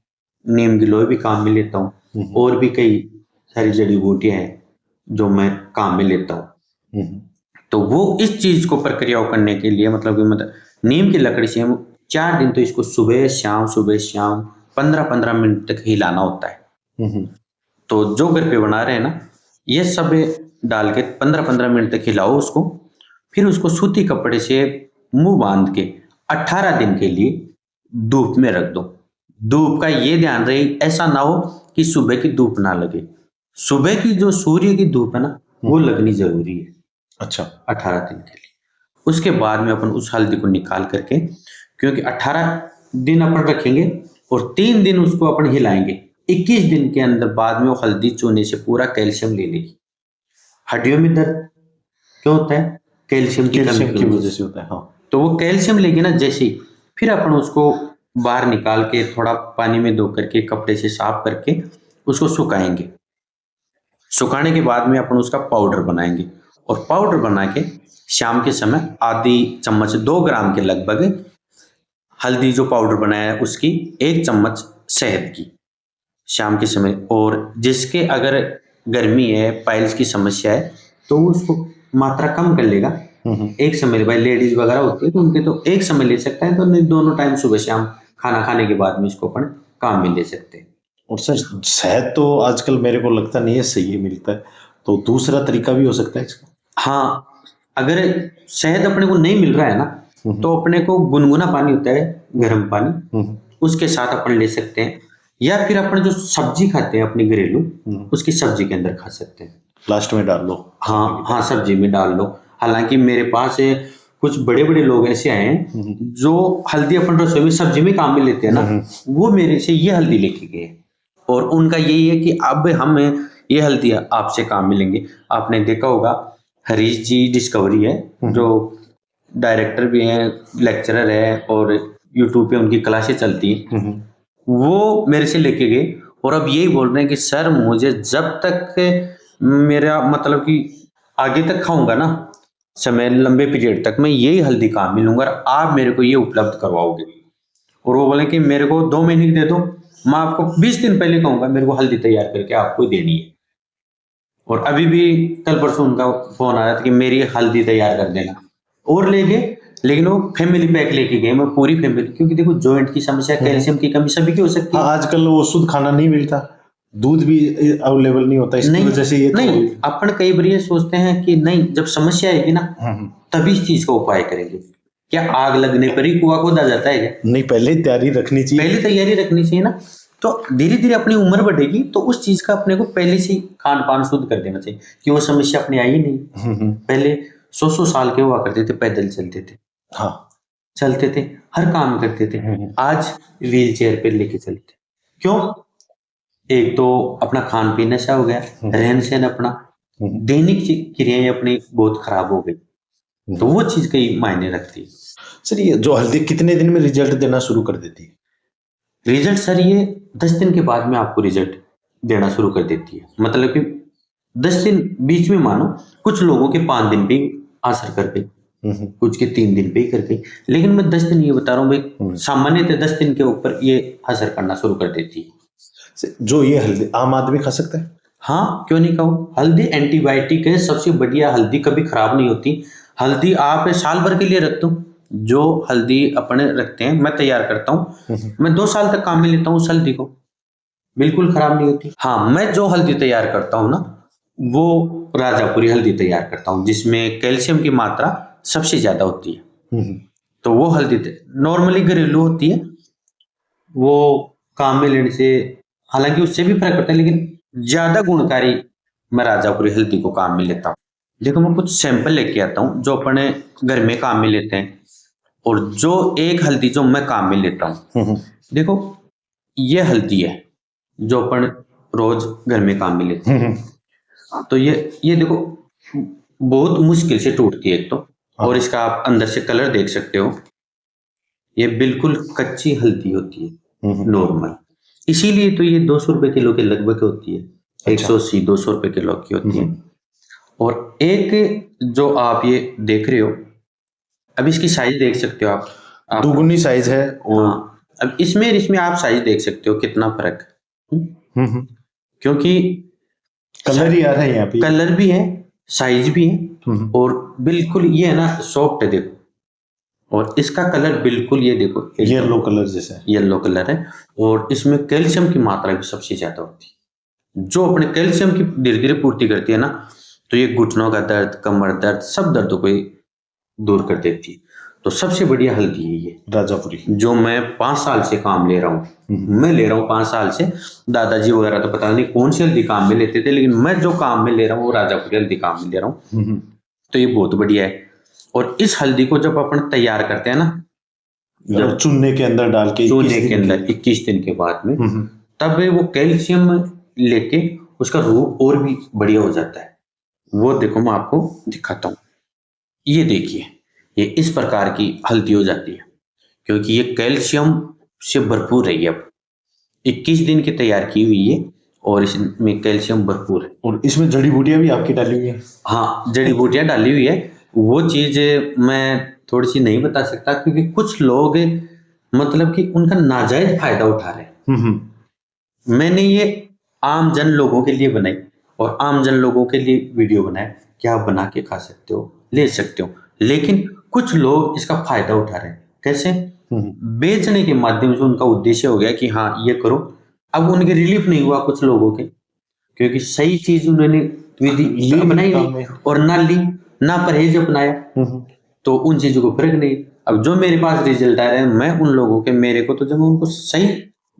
S1: नीम गिलोय भी काम में लेता हूँ, और भी कई सारी जड़ी बूटियां हैं जो मैं काम में लेता हूँ। तो वो इस चीज को प्रक्रिया करने के लिए मतलब कि नीम की लकड़ी से हम 4 दिन तो इसको सुबह शाम 15-15 मिनट तक हिलाना होता है। तो जो घर पे बना रहे हैं ना, ये सब डाल के 15-15 मिनट तक हिलाओ उसको, फिर उसको सूती कपड़े से मुंह बांध के 18 दिन के लिए धूप में रख दो। धूप का ये ध्यान रहे ऐसा ना हो कि सुबह की धूप ना लगे। सुबह की जो सूर्य की धूप है ना वो लगनी जरूरी है।
S2: अच्छा।
S1: 18 दिन के लिए। उसके बाद में अपन उस हल्दी को निकाल करके, क्योंकि 18 दिन अपन रखेंगे और 3 दिन उसको अपन हिलाएंगे, 21 दिन के अंदर बाद में वो हल्दी चूने से पूरा कैल्शियम ले लेगी। हड्डियों में दर्द क्यों होता है? कैल्शियम की वजह से होता है। हाँ, तो वो कैल्शियम लेगी ना जैसे ही, फिर अपन उसको बाहर निकाल के थोड़ा पानी में धो करके कपड़े से साफ करके उसको सुखाएंगे। सुखाने के बाद में अपन उसका पाउडर बनाएंगे, और पाउडर बना के शाम के समय आधी चम्मच 2 ग्राम के लगभग हल्दी जो पाउडर बनाया है उसकी 1 चम्मच शहद की शाम के समय। और जिसके अगर गर्मी है, पाइल्स की समस्या है, तो वो उसको मात्रा कम कर लेगा। एक समय, भाई लेडीज वगैरह होती है तो उनके तो एक समय ले सकता है, तो नहीं दोनों टाइम सुबह शाम खाना खाने के बाद में इसको अपन काम में ले सकते हैं।
S2: और सर शहद तो आजकल मेरे को लगता नहीं है सही मिलता है, तो दूसरा तरीका भी हो सकता है इसका?
S1: हाँ, अगर शहद अपने को नहीं मिल रहा है ना, तो अपने को गुनगुना पानी होता है, गर्म पानी, उसके साथ अपन ले सकते हैं, या फिर अपन जो सब्जी खाते हैं अपनी घरेलू, उसकी सब्जी के अंदर खा सकते हैं।
S2: लास्ट में डाल लो।
S1: हाँ हाँ, सब्जी में डाल लो। हालांकि मेरे पास कुछ बड़े बड़े लोग ऐसे आए हैं जो हल्दी अपन रसोई में सब्जी में काम में लेते हैं ना, वो मेरे से ये हल्दी लेके गए, और उनका यही है कि अब हम ये हल्दी आपसे काम मिलेंगे। आपने देखा होगा हरीश जी डिस्कवरी है, जो डायरेक्टर भी हैं, लेक्चरर है, और यूट्यूब पे उनकी क्लासें चलती हैं, वो मेरे से लेके गए और अब यही बोल रहे हैं कि सर मुझे जब तक मेरा मतलब कि आगे तक खाऊंगा ना, समय लंबे पीरियड तक, मैं यही हल्दी काम मिलूंगा और आप मेरे को ये उपलब्ध करवाओगे। और वो बोले कि मेरे को 2 महीने की दे दो, मैं आपको 20 दिन पहले कहूंगा मेरे को हल्दी तैयार करके आपको देनी है। और अभी भी कल परसों उनका फोन आया था कि मेरी हल्दी तैयार कर देना, और ले गए, लेकिन वो फैमिली पैक लेके गए, मैं पूरी फैमिली, क्योंकि देखो जॉइंट की समस्या, कैल्शियम की कमी सभी की हो सकती है।
S2: आजकल वो शुद्ध खाना नहीं मिलता, दूध भी अवेलेबल नहीं होता, इसकी वजह से ये
S1: नहीं, अपन कई बार ये सोचते हैं कि नहीं, जब समस्या आएगी ना तभी इस चीज का उपाय करेंगे, क्या आग लगने पर ही कुआं खोदा जाता है क्या?
S2: नहीं, पहले ही तैयारी रखनी चाहिए।
S1: पहले तैयारी रखनी चाहिए ना। तो धीरे धीरे अपनी उम्र बढ़ेगी तो उस चीज का अपने को पहले से ही खान पान शुद्ध कर देना चाहिए कि वो समस्या अपने आई ही नहीं। पहले 100 साल के हुआ करते थे, पैदल चलते थे,
S2: हाँ,
S1: चलते थे, हर काम करते थे। आज व्हील चेयर पे लेके चलते। क्यों? एक तो अपना खान पीन ऐसा हो गया, रहन सहन अपना, दैनिक क्रियाएं अपनी बहुत खराब हो गई। तो वो चीज कई मायने रखती है।
S2: सर ये जो हल्दी कितने दिन में रिजल्ट देना शुरू कर देती है?
S1: रिजल्ट सर ये 10 दिन के बाद में आपको रिजल्ट देना शुरू कर देती है। मतलब कि 10 दिन बीच में मानो, कुछ लोगों के 5 दिन पे ही असर कर गई, कुछ के 3 दिन पे ही कर गई, लेकिन मैं 10 दिन ये बता रहा हूँ भाई, सामान्यतः 10 दिन के ऊपर ये असर करना शुरू कर देती है।
S2: जो ये हल्दी आम आदमी खा सकता है?
S1: हाँ, क्यों नहीं कहूँ। हल्दी एंटीबायोटिक है, सबसे बढ़िया। हल्दी कभी खराब नहीं होती। हल्दी आप साल भर के लिए रख दो। जो हल्दी अपने रखते हैं, मैं तैयार करता हूँ, मैं 2 साल तक काम में लेता हूँ उस हल्दी को, बिल्कुल खराब नहीं होती। हाँ, मैं जो हल्दी तैयार करता हूँ ना, वो राजापुरी हल्दी तैयार करता हूँ जिसमें कैल्शियम की मात्रा सबसे ज्यादा होती है। तो वो हल्दी नॉर्मली घरेलू होती है, वो काम में लेने से हालांकि उससे भी फर्क पड़ता है, लेकिन ज्यादा गुणकारी मैं राजापुरी हल्दी को काम में लेता हूँ। देखो, मैं कुछ सैंपल लेके आता हूँ जो अपने घर में काम में लेते हैं, और जो एक हल्दी जो मैं काम में लेता हूँ। देखो, ये हल्दी है जो अपन रोज घर में काम में लेते हैं। तो ये देखो, बहुत मुश्किल से टूटती है एक तो, और इसका आप अंदर से कलर देख सकते हो। ये बिल्कुल कच्ची हल्दी होती है, नॉर्मल। इसीलिए तो ये 200 रुपए किलो के लगभग होती है। 180 200 रुपए किलो की होती है। और एक जो आप ये देख रहे हो, अब इसकी साइज देख सकते हो आप
S2: दुगुनी साइज है। और
S1: हाँ, अब इसमें आप साइज देख सकते हो कितना फर्क है। क्योंकि
S2: कलर ही आ रहा है यहाँ पे,
S1: कलर भी है, साइज भी है, और बिल्कुल ये है ना सॉफ्ट है। देखो, और इसका कलर बिल्कुल ये देखो
S2: येलो कलर जैसा है,
S1: येलो कलर है। और इसमें कैल्शियम की मात्रा भी सबसे ज्यादा होती है, जो अपने कैल्शियम की धीरे धीरे पूर्ति करती है ना। तो ये घुटनों का दर्द, कमर दर्द, सब दर्दों को दूर कर देती है। तो सबसे बढ़िया हल्दी है ये
S2: राजापुरी,
S1: जो मैं 5 साल से काम ले रहा हूँ। मैं ले रहा हूँ 5 साल से। दादाजी वगैरह तो पता नहीं कौन सी हल्दी काम में लेते थे, लेकिन मैं जो काम में ले रहा हूँ वो राजापुरी हल्दी काम में ले रहा हूँ। तो ये बहुत बढ़िया है। और इस हल्दी को जब अपन तैयार करते हैं ना,
S2: जब चूने के अंदर डाल के,
S1: चूने के अंदर 21 दिन के बाद में, तब वो कैल्शियम लेके उसका रूप और भी बढ़िया हो जाता है। वो देखो, मैं आपको दिखाता हूँ। ये देखिए, ये इस प्रकार की हल्दी हो जाती है, क्योंकि ये कैल्शियम से भरपूर है। ये अब 21 दिन की तैयार की हुई है और इसमें कैल्शियम भरपूर है।
S2: और इसमें जड़ी बूटियां भी आपकी डाली हुई है?
S1: हाँ, जड़ी बूटियां डाली हुई है। वो चीज मैं थोड़ी सी नहीं बता सकता, क्योंकि कुछ लोग मतलब कि उनका नाजायज फायदा उठा रहे हैं। मैंने ये आम जन लोगों के लिए बनाई, और आम जन लोगों के लिए वीडियो बनाया कि आप बना के खा सकते हो, ले सकते हो। लेकिन कुछ लोग इसका फायदा उठा रहे हैं। कैसे? बेचने के माध्यम से उनका उद्देश्य हो गया कि हाँ ये करो। अब उनके रिलीफ नहीं हुआ कुछ लोगों के, क्योंकि सही चीज उन्होंने विधि अपनाई नहीं, और ना ली, ना परहेज अपनाया, तो उन चीजों को फर्क नहीं। अब जो मेरे पास रिजल्ट आ रहे हैं, मैं उन लोगों के, मेरे को तो जब उनको सही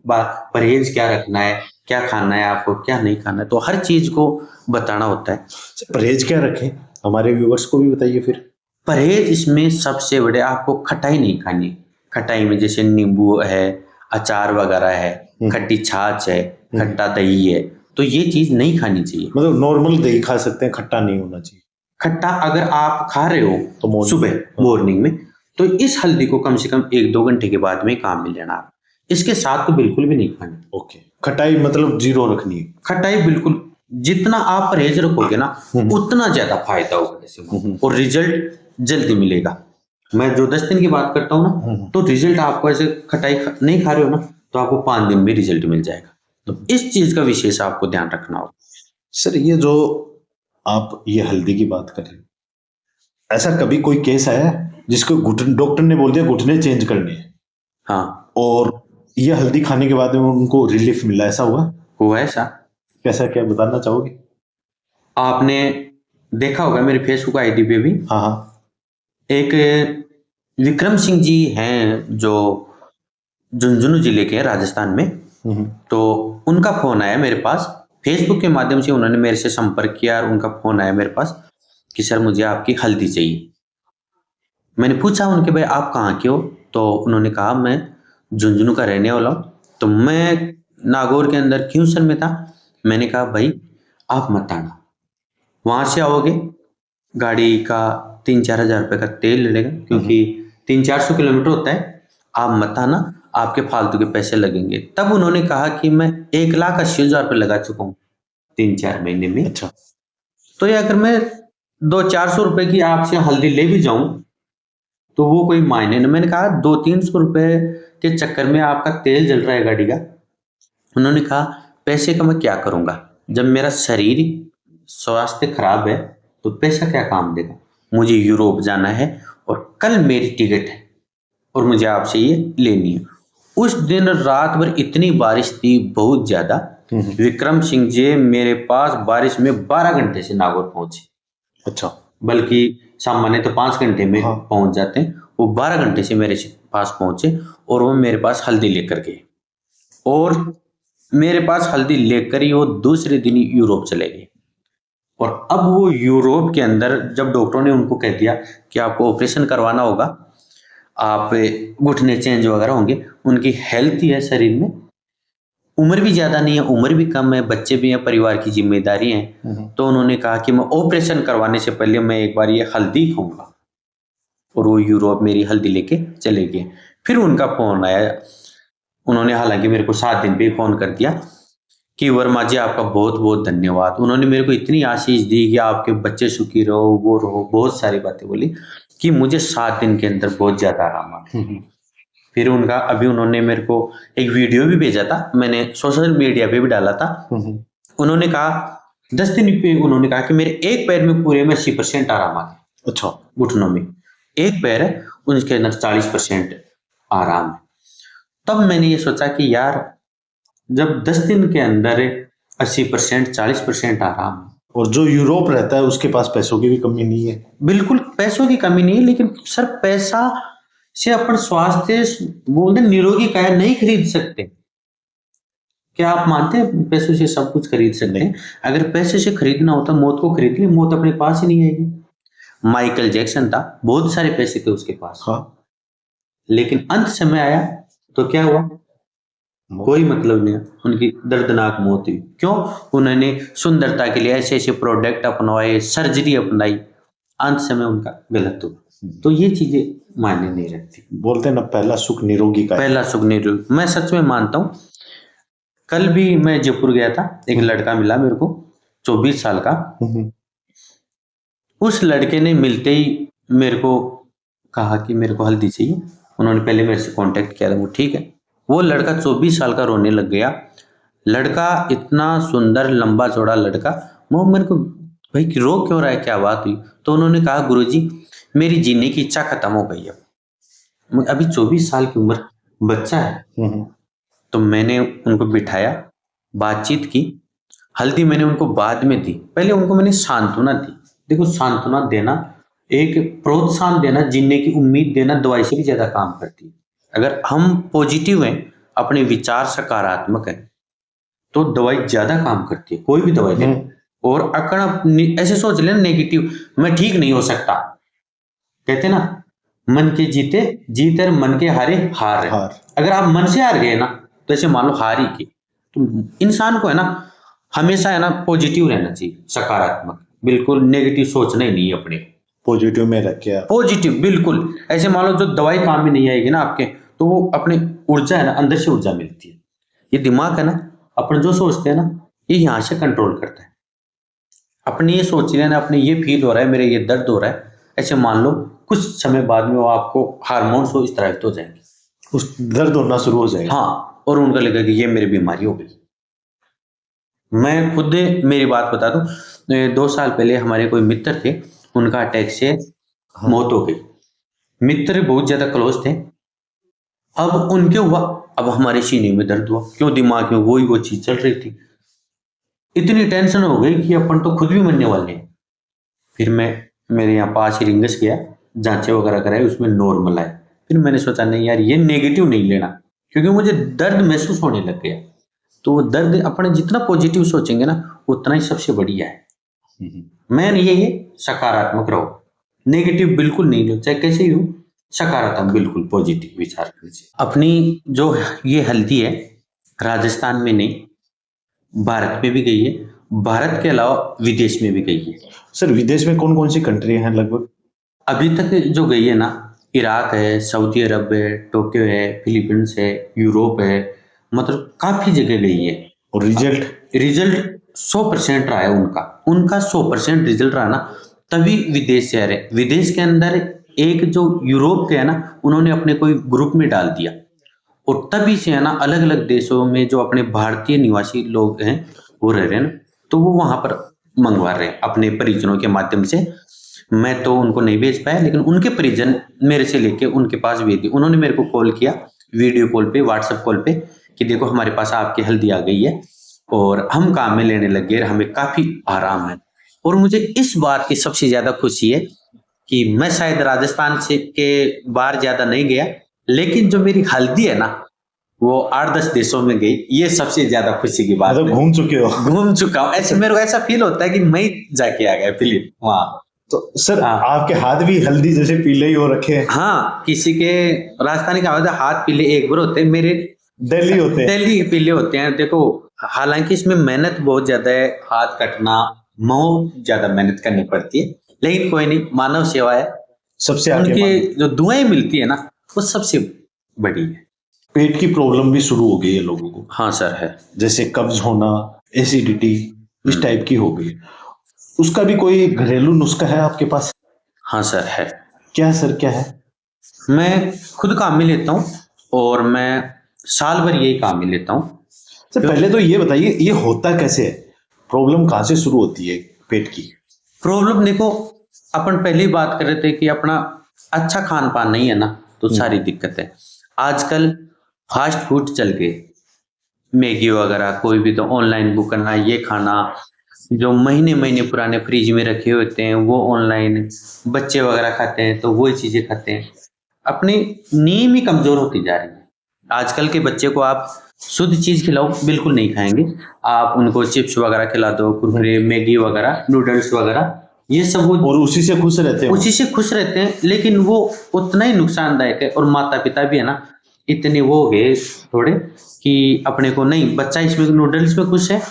S1: बात, परहेज क्या रखना है, क्या खाना है आपको, क्या नहीं खाना है, तो हर चीज को बताना होता है।
S2: परहेज क्या रखें, हमारे व्यूवर्स को भी बताइए फिर।
S1: परहेज इसमें सबसे बड़े, आपको खटाई नहीं खानी। खटाई में जैसे नींबू है, अचार वगैरह है, खट्टी छाछ है, खट्टा दही है, तो ये चीज नहीं खानी चाहिए।
S2: मतलब नॉर्मल दही खा सकते हैं, खट्टा नहीं होना चाहिए।
S1: खट्टा अगर आप खा रहे हो तो सुबह मॉर्निंग में, तो इस हल्दी को कम से कम 1-2 घंटे के बाद में काम में लेना। आप इसके साथ तो बिल्कुल भी नहीं खानी।
S2: ओके, खटाई मतलब 0 रखनी है।
S1: खटाई बिल्कुल, जितना आप परहेज रखोगे ना उतना ज्यादा फायदा होगा इससे, और रिजल्ट जल्दी मिलेगा। मैं जो 10 दिन की बात करता हूँ ना, तो रिजल्ट आपको ऐसे खटाई नहीं खा रहे हो ना, तो आपको 5 दिन में रिजल्ट मिल जाएगा। तो इस चीज का विशेष आपको ध्यान रखना होगा।
S2: सर ये जो आप ये हल्दी की बात कर रहे हैं, ऐसा कभी कोई केस आया जिसको घुटने, डॉक्टर ने बोल दिया घुटने चेंज करने हैं,
S1: हाँ,
S2: और ये हल्दी खाने के बाद में उनको रिलीफ मिला, ऐसा हुआ?
S1: ऐसा
S2: कैसा, क्या बताना चाहोगे?
S1: आपने देखा होगा मेरे फेसबुक आईडी पे भी,
S2: हाँ हाँ,
S1: एक विक्रम सिंह जी हैं जो झुंझुनू जिले के हैं राजस्थान में। तो उनका फोन आया मेरे पास, फेसबुक के माध्यम से उन्होंने मेरे से संपर्क किया और उनका फोन आया मेरे पास कि सर मुझे आपकी हल्दी चाहिए। मैंने पूछा उनके भाई आप कहाँ के हो, तो उन्होंने कहा मैं झुंझुनू का रहने वाला हूँ। तो मैं नागौर के अंदर क्यों सर में था, मैंने कहा भाई आप मत आना, वहाँ से आओगे गाड़ी का 3-4 हज़ार रुपये का तेल लगेगा, क्योंकि 300-400 किलोमीटर होता है, आप मत आना, आपके फालतू के पैसे लगेंगे। तब उन्होंने कहा कि मैं 1,80,000 रुपये लगा चुका हूँ 3-4 महीने में।
S2: अच्छा।
S1: तो ये अगर मैं 200-400 रुपये की आपसे हल्दी ले भी जाऊं तो वो कोई मायने नहीं। मैंने कहा 200-300 रुपये के चक्कर में आपका तेल जल रहा है गाड़ी का। उन्होंने कहा पैसे का मैं क्या करूंगा, जब मेरा शरीर स्वास्थ्य खराब है तो पैसा क्या काम देगा। मुझे यूरोप जाना है और कल मेरी टिकट है और मुझे आपसे ये लेनी है। उस दिन रात भर इतनी बारिश थी बहुत ज्यादा, विक्रम सिंह जी मेरे पास बारिश में 12 घंटे से नागौर पहुंचे।
S2: अच्छा।
S1: बल्कि सामान्य तो 5 घंटे में
S2: हाँ।
S1: पहुंच जाते हैं, वो 12 घंटे से मेरे पास पहुंचे और वो मेरे पास हल्दी लेकर गए और मेरे पास हल्दी लेकर ही वो दूसरे दिन ही यूरोप चले गए। और अब वो यूरोप के अंदर जब डॉक्टरों ने उनको कह दिया कि आपको ऑपरेशन करवाना होगा, आप घुटने चेंज वगैरह होंगे, उनकी हेल्थ ही है शरीर में, उम्र भी ज़्यादा नहीं है, उम्र भी कम है, बच्चे भी हैं, परिवार की जिम्मेदारी है। तो उन्होंने कहा कि मैं ऑपरेशन करवाने से पहले मैं एक बार ये हल्दी खाऊंगा, और वो यूरोप मेरी हल्दी लेके चले गए। फिर उनका फोन आया, उन्होंने हालांकि मेरे को 7 दिन पे फोन कर दिया कि वर्मा जी आपका बहुत बहुत धन्यवाद। उन्होंने मेरे को इतनी आशीष दी कि आपके बच्चे सुखी रहो, वो रहो, बहुत सारी बातें बोली कि मुझे 7 दिन के अंदर बहुत ज्यादा आराम आ गया। फिर उनका अभी उन्होंने मेरे को एक वीडियो भी भेजा था, मैंने सोशल मीडिया पे भी डाला था। उन्होंने कहा 10 दिन पे उन्होंने कहा कि मेरे एक पैर में पूरे में 80% आराम आ गया।
S2: अच्छा।
S1: घुटनों में एक पैर है उसके अंदर 40% आराम है। तब मैंने ये सोचा कि यार जब 10 दिन के अंदर 80% 40% आराम है,
S2: और जो यूरोप रहता है उसके पास पैसों की भी कमी नहीं है।
S1: बिल्कुल पैसों की कमी नहीं है, लेकिन सर पैसा से अपन स्वास्थ्य बोलते निरोगी काया नहीं खरीद सकते। क्या आप मानते हैं पैसों से सब कुछ खरीद सकते हैं? अगर पैसे से खरीदना होता मौत को खरीद ली, मौत अपने पास ही नहीं आएगी। माइकल जैक्सन था, बहुत सारे पैसे थे उसके पास।
S2: हाँ।
S1: लेकिन अंत समय आया तो क्या हुआ, कोई मतलब नहीं है, उनकी दर्दनाक मौत हुई। क्यों? उन्होंने सुंदरता के लिए ऐसे ऐसे प्रोडक्ट अपनाए, सर्जरी अपनाई, अंत समय उनका गलत हुआ। तो ये चीजें मायने नहीं रखती।
S2: बोलते हैं ना पहला सुख निरोगी का है।
S1: पहला सुख निरोगी, मैं सच में मानता हूँ। कल भी मैं जयपुर गया था, एक लड़का मिला मेरे को 24 साल का। उस लड़के ने मिलते ही मेरे को कहा कि मेरे को हल्दी चाहिए। उन्होंने पहले मेरे से कांटेक्ट किया था, वो ठीक है। वो लड़का 24 साल का रोने लग गया। लड़का इतना सुंदर लंबा चौड़ा लड़का, वो मेरे को भाई रो क्यों रहा है, क्या बात हुई? तो उन्होंने कहा गुरुजी मेरी जीने की इच्छा खत्म हो गई है। अभी 24 साल की उम्र, बच्चा है। तो मैंने उनको बिठाया, बातचीत की। हल्दी मैंने उनको बाद में दी, पहले उनको मैंने सांत्वना दी। देखो सांत्वना देना, एक प्रोत्साहन देना, जीने की उम्मीद देना दवाई से भी ज्यादा काम करती है। अगर हम पॉजिटिव हैं, अपने विचार सकारात्मक है, तो दवाई ज्यादा काम करती है, कोई भी दवाई ले। और अगर ऐसे सोच लेना नेगेटिव, मैं ठीक नहीं हो सकता, कहते ना मन के जीते जीत और मन के हारे हार है। अगर आप मन से हार गए ना तो ऐसे मान लो हार ही के। तो इंसान को है ना हमेशा है ना पॉजिटिव रहना चाहिए, सकारात्मक, बिल्कुल नेगेटिव सोचना ही नहीं है। अपने
S2: पॉजिटिव में रख के
S1: पॉजिटिव, बिल्कुल ऐसे मान लो जो दवाई काम में नहीं आएगी ना आपके, तो वो अपने ऊर्जा है ना अंदर से ऊर्जा मिलती है। ये दिमाग है ना, अपन जो सोचते हैं ना ये यहाँ से कंट्रोल करता है। अपने ये सोच लेना, अपने ये फील हो रहा है, मेरे ये दर्द हो रहा है, ऐसे मान लो कुछ समय बाद में वो आपको हार्मोन्स वो स्त्रावित हो जाएंगे,
S2: उस दर्द होना शुरू हो जाएगा।
S1: हाँ, और उनका लगेगा कि ये मेरी बीमारी हो गई। मैं खुद मेरी बात बता दूं, 2 साल पहले हमारे कोई मित्र थे, उनका अटैक से मौत हो गई। मित्र बहुत ज्यादा क्लोज थे। अब उनके हुआ, अब हमारे सीने में दर्द हुआ, क्यों? दिमाग में वही वो चीज चल रही थी। इतनी टेंशन हो गई कि अपन तो खुद भी मरने वाले हैं। फिर मैं मेरे यहाँ पास ही रिंगस गया, जांचें वगैरह कराई, उसमें नॉर्मल आए। फिर मैंने सोचा नहीं यार ये नेगेटिव नहीं लेना, क्योंकि मुझे दर्द महसूस होने लग गया। तो वो दर्द अपने जितना पॉजिटिव सोचेंगे ना उतना ही सबसे बढ़िया है। मेन ये है सकारात्मक रहो, नेगेटिव बिल्कुल नहीं लो, चाहे कैसे ही हो, सकारात्मक बिल्कुल पॉजिटिव विचार कीजिए। अपनी जो ये हल्दी है राजस्थान में नहीं, भारत में भी गई है, भारत के अलावा विदेश में भी गई है।
S2: सर विदेश में कौन कौन सी कंट्री हैं लगभग?
S1: अभी तक जो गई है ना, इराक है, सऊदी अरब है, टोक्यो है, फिलीपींस है, यूरोप है, मतलब काफी जगह गई है।
S2: और
S1: रिजल्ट 100% रहा है उनका, 100% रिजल्ट रहा ना, तभी विदेश से आ रहे। विदेश के अंदर एक जो यूरोप के है ना, उन्होंने अपने कोई ग्रुप में डाल दिया, और तभी से है ना अलग अलग देशों में जो अपने भारतीय निवासी लोग हैं वो रह रहे हैं ना, तो वो वहां पर मंगवा रहे हैं अपने परिजनों के माध्यम से। मैं तो उनको नहीं भेज पाया, लेकिन उनके परिजन मेरे से लेके उनके पास भेज दी। उन्होंने मेरे को कॉल किया, वीडियो कॉल पे, व्हाट्सएप कॉल पे, कि देखो हमारे पास आपकी हल्दी आ गई है और हम काम में लेने लग गए, हमें काफी आराम है। और मुझे इस बात की सबसे ज्यादा खुशी है कि मैं शायद राजस्थान से के बाहर ज्यादा नहीं गया, लेकिन जो मेरी हल्दी है ना वो 8-10 देशों में गई। ये सबसे ज्यादा खुशी की बात
S2: मतलब
S1: है।
S2: घूम चुके हो?
S1: घूम चुका हूँ, ऐसे मेरे को ऐसा फील होता है कि मैं ही जाके आ गया फिलिप वहाँ।
S2: तो सर
S1: हाँ।
S2: आपके हाथ भी हल्दी जैसे पीले ही हो रखे हैं।
S1: हाँ, किसी के राजस्थानी का हाथ पीले एक बार होते हैं, मेरे
S2: दिल्ली होते हैं।
S1: दिल्ली पीले होते हैं। देखो हालांकि इसमें मेहनत बहुत ज्यादा है, हाथ कटना, बहुत ज्यादा मेहनत करनी पड़ती है, लेकिन कोई नहीं, मानव सेवा है।
S2: सबसे आगे
S1: उनकी जो दुआएं मिलती है ना वो सबसे बड़ी है।
S2: पेट की प्रॉब्लम भी शुरू हो गई है लोगों को,
S1: हाँ सर है।
S2: जैसे कब्ज होना, एसिडिटी, इस टाइप की हो गई। उसका भी कोई घरेलू नुस्खा है आपके पास?
S1: हाँ सर है।
S2: क्या सर, क्या है?
S1: मैं खुद काम में लेता हूँ और मैं साल भर यही काम में लेता हूँ।
S2: सर पहले तो ये बताइए ये होता कैसे है, प्रॉब्लम कहाँ से शुरू होती है पेट की?
S1: प्रॉब्लम देखो, अपन पहले ही बात कर रहे थे कि अपना अच्छा खान पान नहीं है ना, तो सारी दिक्कत है। आजकल फास्ट फूड चल गए, मैगी वगैरह, कोई भी तो ऑनलाइन बुक करना, ये खाना जो महीने महीने पुराने फ्रिज में रखे होते हैं वो ऑनलाइन बच्चे वगैरह खाते हैं, तो वही चीजें खाते हैं। अपनी नींद ही कमजोर होती जा रही है। आजकल के बच्चे को आप शुद्ध चीज खिलाओ बिल्कुल नहीं खाएंगे। आप उनको चिप्स वगैरह खिला दो, कुरकुरे, मैगी वगैरह, नूडल्स वगैरह, ये सब वो
S2: और उसी से खुश रहते हैं।
S1: उसी से खुश रहते हैं, लेकिन वो उतना ही नुकसानदायक है। और माता पिता भी है ना इतने वो हो गए थोड़े कि अपने को नहीं, बच्चा इसमें नूडल्स में खुश है,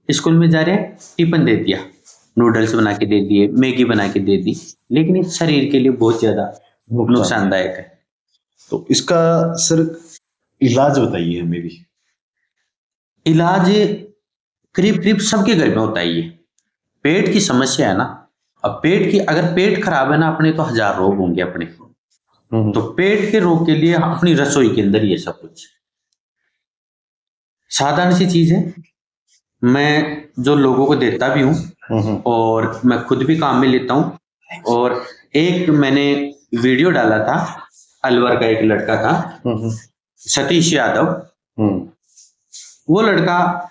S1: स्कूल में जा रहे हैं, टिफिन दे दिया, नूडल्स बना के दे दिए, मैगी बना के दे दी, लेकिन ये शरीर के लिए बहुत ज्यादा नुकसानदायक है।
S2: तो इसका सर इलाज बताइए हमें भी।
S1: इलाज करीब करीब सबके घर में होता है। ये पेट की समस्या है ना, अब पेट की, अगर पेट खराब है ना अपने, तो 1000 रोग होंगे अपने। तो पेट के रोग के लिए अपनी रसोई के अंदर ये सब कुछ साधारण सी चीज है। मैं जो लोगों को देता भी हूँ और मैं खुद भी काम में लेता हूँ। और एक मैंने वीडियो डाला था, अलवर का एक लड़का था, सतीश यादव, वो लड़का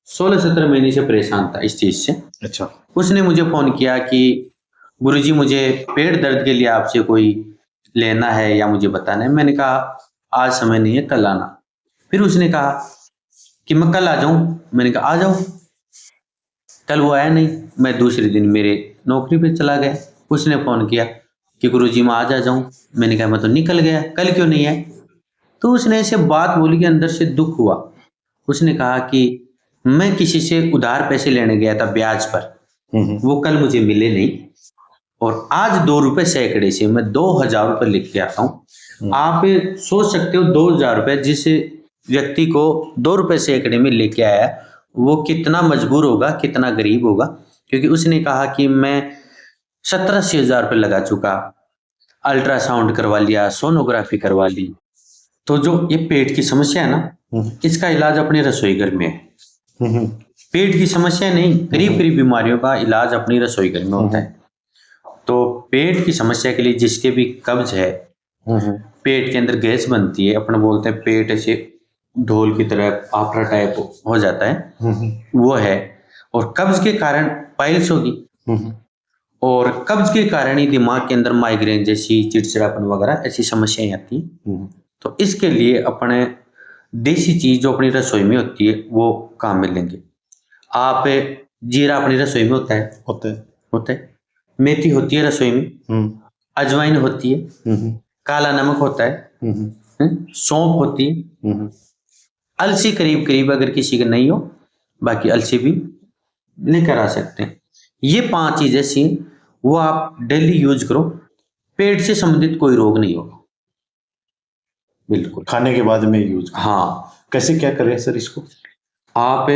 S1: 16-17 महीने से परेशान था इस चीज से।
S2: अच्छा।
S1: उसने मुझे फोन किया कि गुरुजी मुझे पेट दर्द के लिए आपसे कोई लेना है या मुझे बताना है। मैंने कहा आज समय नहीं है, कल आना। फिर उसने कहा कि मैं कल आ जाऊं। मैंने कहा आ जाओ। कल वो आया नहीं, मैं दूसरे दिन मेरे नौकरी पे चला गया। उसने फोन किया कि गुरुजी मैं आज आ जाऊं। मैंने कहा मैं तो निकल गया, कल क्यों नहीं आए? तो उसने ऐसे बात बोली कि अंदर से दुख हुआ। उसने कहा कि मैं किसी से उधार पैसे लेने गया था ब्याज पर, वो कल मुझे मिले नहीं, और आज 2 रुपए सैकड़े से मैं 2000 रुपए लिख के आता हूँ। आप सोच सकते हो 2000 रुपए जिस व्यक्ति को 2 रुपए सैकड़े में लेके आया वो कितना मजबूर होगा, कितना गरीब होगा। क्योंकि उसने कहा कि मैं 17-80 हजार रुपये लगा चुका, अल्ट्रासाउंड करवा लिया, सोनोग्राफी करवा ली। तो जो ये पेट की समस्या है ना, इसका इलाज अपने रसोई घर में है। पेट की समस्या नहीं, करीब करीब बीमारियों का इलाज अपनी रसोई घर में होता है। तो पेट की समस्या के लिए जिसके भी कब्ज है, पेट के अंदर गैस बनती है, अपने बोलते हैं पेट ऐसे ढोल की तरह आफरा टाइप हो जाता है, वो है। और कब्ज के कारण पाइल्स होगी, और कब्ज के कारण ही दिमाग के अंदर माइग्रेन जैसी चिड़चिड़ापन वगैरह ऐसी समस्याएं आती हैं। तो इसके लिए अपने देसी चीज जो अपनी रसोई में होती है वो काम में लेंगे। आप जीरा अपनी रसोई में होता है,
S2: होते हैं।
S1: मेथी होती है रसोई में, अजवाइन होती है, काला नमक होता है, सौंफ होती है, अलसी करीब करीब अगर किसी का नहीं हो, बाकी अलसी भी लेकर आ सकते हैं। ये 5 चीजें ऐसी हैं, वो आप डेली यूज करो, पेट से संबंधित कोई रोग नहीं होगा। बिल्कुल।
S2: खाने के बाद में यूज।
S1: हाँ,
S2: कैसे क्या करें सर इसको?
S1: आप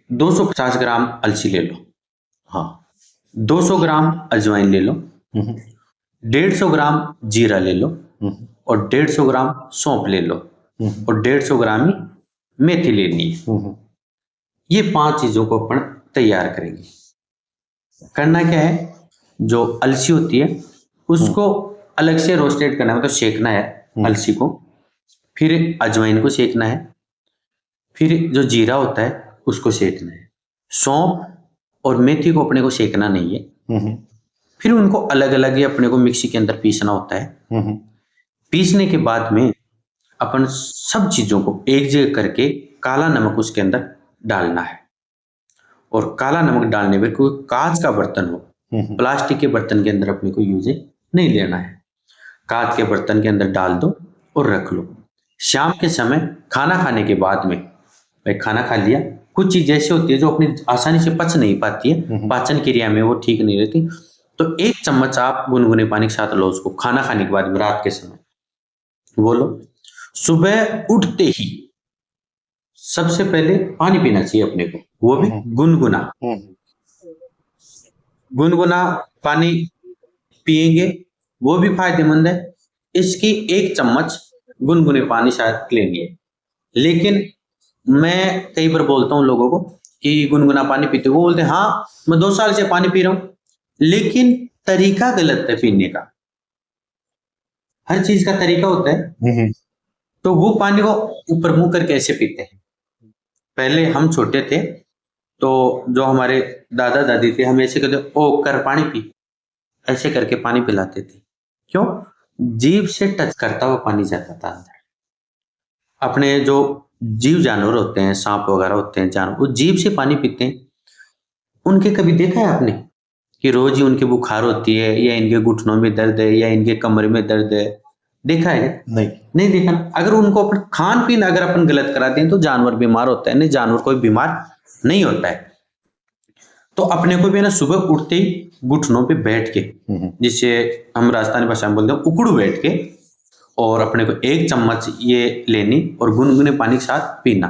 S1: 250 ग्राम अलसी ले लो,
S2: हाँ,
S1: 200 ग्राम अजवाइन ले लो, 150 ग्राम जीरा ले लो, और 150 ग्राम सौंफ ले लो, और 150 ग्राम ही मेथी लेनी है। ये 5 चीजों को अपन तैयार करेंगे। करना क्या है, जो अलसी होती है उसको अलग से रोस्टेड करना है, मतलब सेकना है अलसी को, फिर अजवाइन को सेकना है, फिर जो जीरा होता है उसको सेकना है, सौंफ और मेथी को अपने को सेकना नहीं है, फिर उनको अलग अलग ही अपने को मिक्सी के अंदर पीसना होता है। पीसने के बाद में अपन सब चीजों को एक जगह करके काला नमक उसके अंदर डालना है, और काला नमक डालने पर कोई कांच का बर्तन हो, प्लास्टिक के बर्तन के अंदर अपने को यूज नहीं लेना है। कांच के बर्तन के अंदर डाल दो और रख लो। शाम के समय खाना खाने के बाद में, भाई खाना खा लिया, कुछ चीज ऐसी होती है जो अपनी आसानी से पच नहीं पाती है, पाचन क्रिया में वो ठीक नहीं रहती, तो 1 चम्मच आप गुनगुने पानी के साथ लो उसको खाना खाने के बाद में, रात के समय वो लो। सुबह उठते ही सबसे पहले पानी पीना चाहिए अपने को, वो भी गुनगुना गुनगुना पानी पिएंगे, वो भी फायदेमंद है। इसकी 1 चम्मच गुनगुने पानी शायद लेनी है, लेकिन मैं कई बार बोलता हूँ लोगों को कि गुनगुना पानी पीते हो, वो बोलते हैं हाँ मैं 2 साल से पानी पी रहा हूँ, लेकिन तरीका गलत है पीने का। हर चीज का तरीका होता है। तो वो पानी को ऊपर मुंह करके ऐसे पीते हैं। पहले हम छोटे थे तो जो हमारे दादा दादी थे, हम ऐसे कहते ओ कर पानी पी, ऐसे करके पानी पिलाते थे। क्यों? जीभ से टच करता हुआ पानी जाता था अंदर। अपने जो जीव जानवर होते हैं, सांप वगैरह होते हैं जानवर, वो जीभ से पानी पीते हैं। उनके कभी देखा है आपने कि रोज ही उनकी बुखार होती है, या इनके घुटनों में दर्द है, या इनके कमरे में दर्द है? देखा है? नहीं देखा। अगर उनको अपन खान पीन अगर अपन गलत करा दें तो जानवर बीमार होता है। नहीं, जानवर कोई बीमार नहीं होता है। तो अपने को भी ना सुबह उठते ही घुटनों पे बैठ के, जिसे हम राजस्थानी भाषा में बोलते हैं उकड़ू बैठ के, और अपने को 1 चम्मच ये लेनी और गुनगुने पानी के साथ पीना।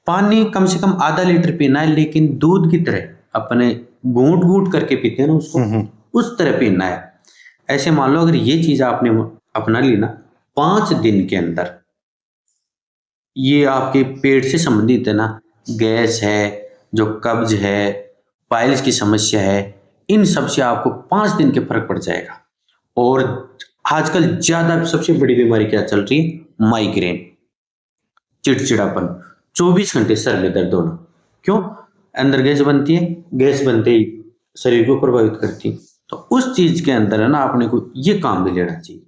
S1: पानी कम से कम आधा लीटर पीना है, लेकिन दूध की तरह अपने घूंट घूंट करके पीते हैं ना उसको, उस तरह पीना है। ऐसे मान लो अगर ये चीज आपने अपना ली ना, 5 दिन के अंदर ये आपके पेट से संबंधित है ना, गैस है, जो कब्ज है, पाइल्स की समस्या है, इन सब से आपको 5 दिन के फर्क पड़ जाएगा। और आजकल ज्यादा सबसे बड़ी बीमारी क्या चल रही है? माइग्रेन, चिड़चिड़ापन, 24 घंटे सर में दर्द होना। क्यों? अंदर गैस बनती है, गैस बनते ही शरीर को प्रभावित करती है। तो उस चीज के अंदर है ना, अपने को ये काम भी लेना चाहिए।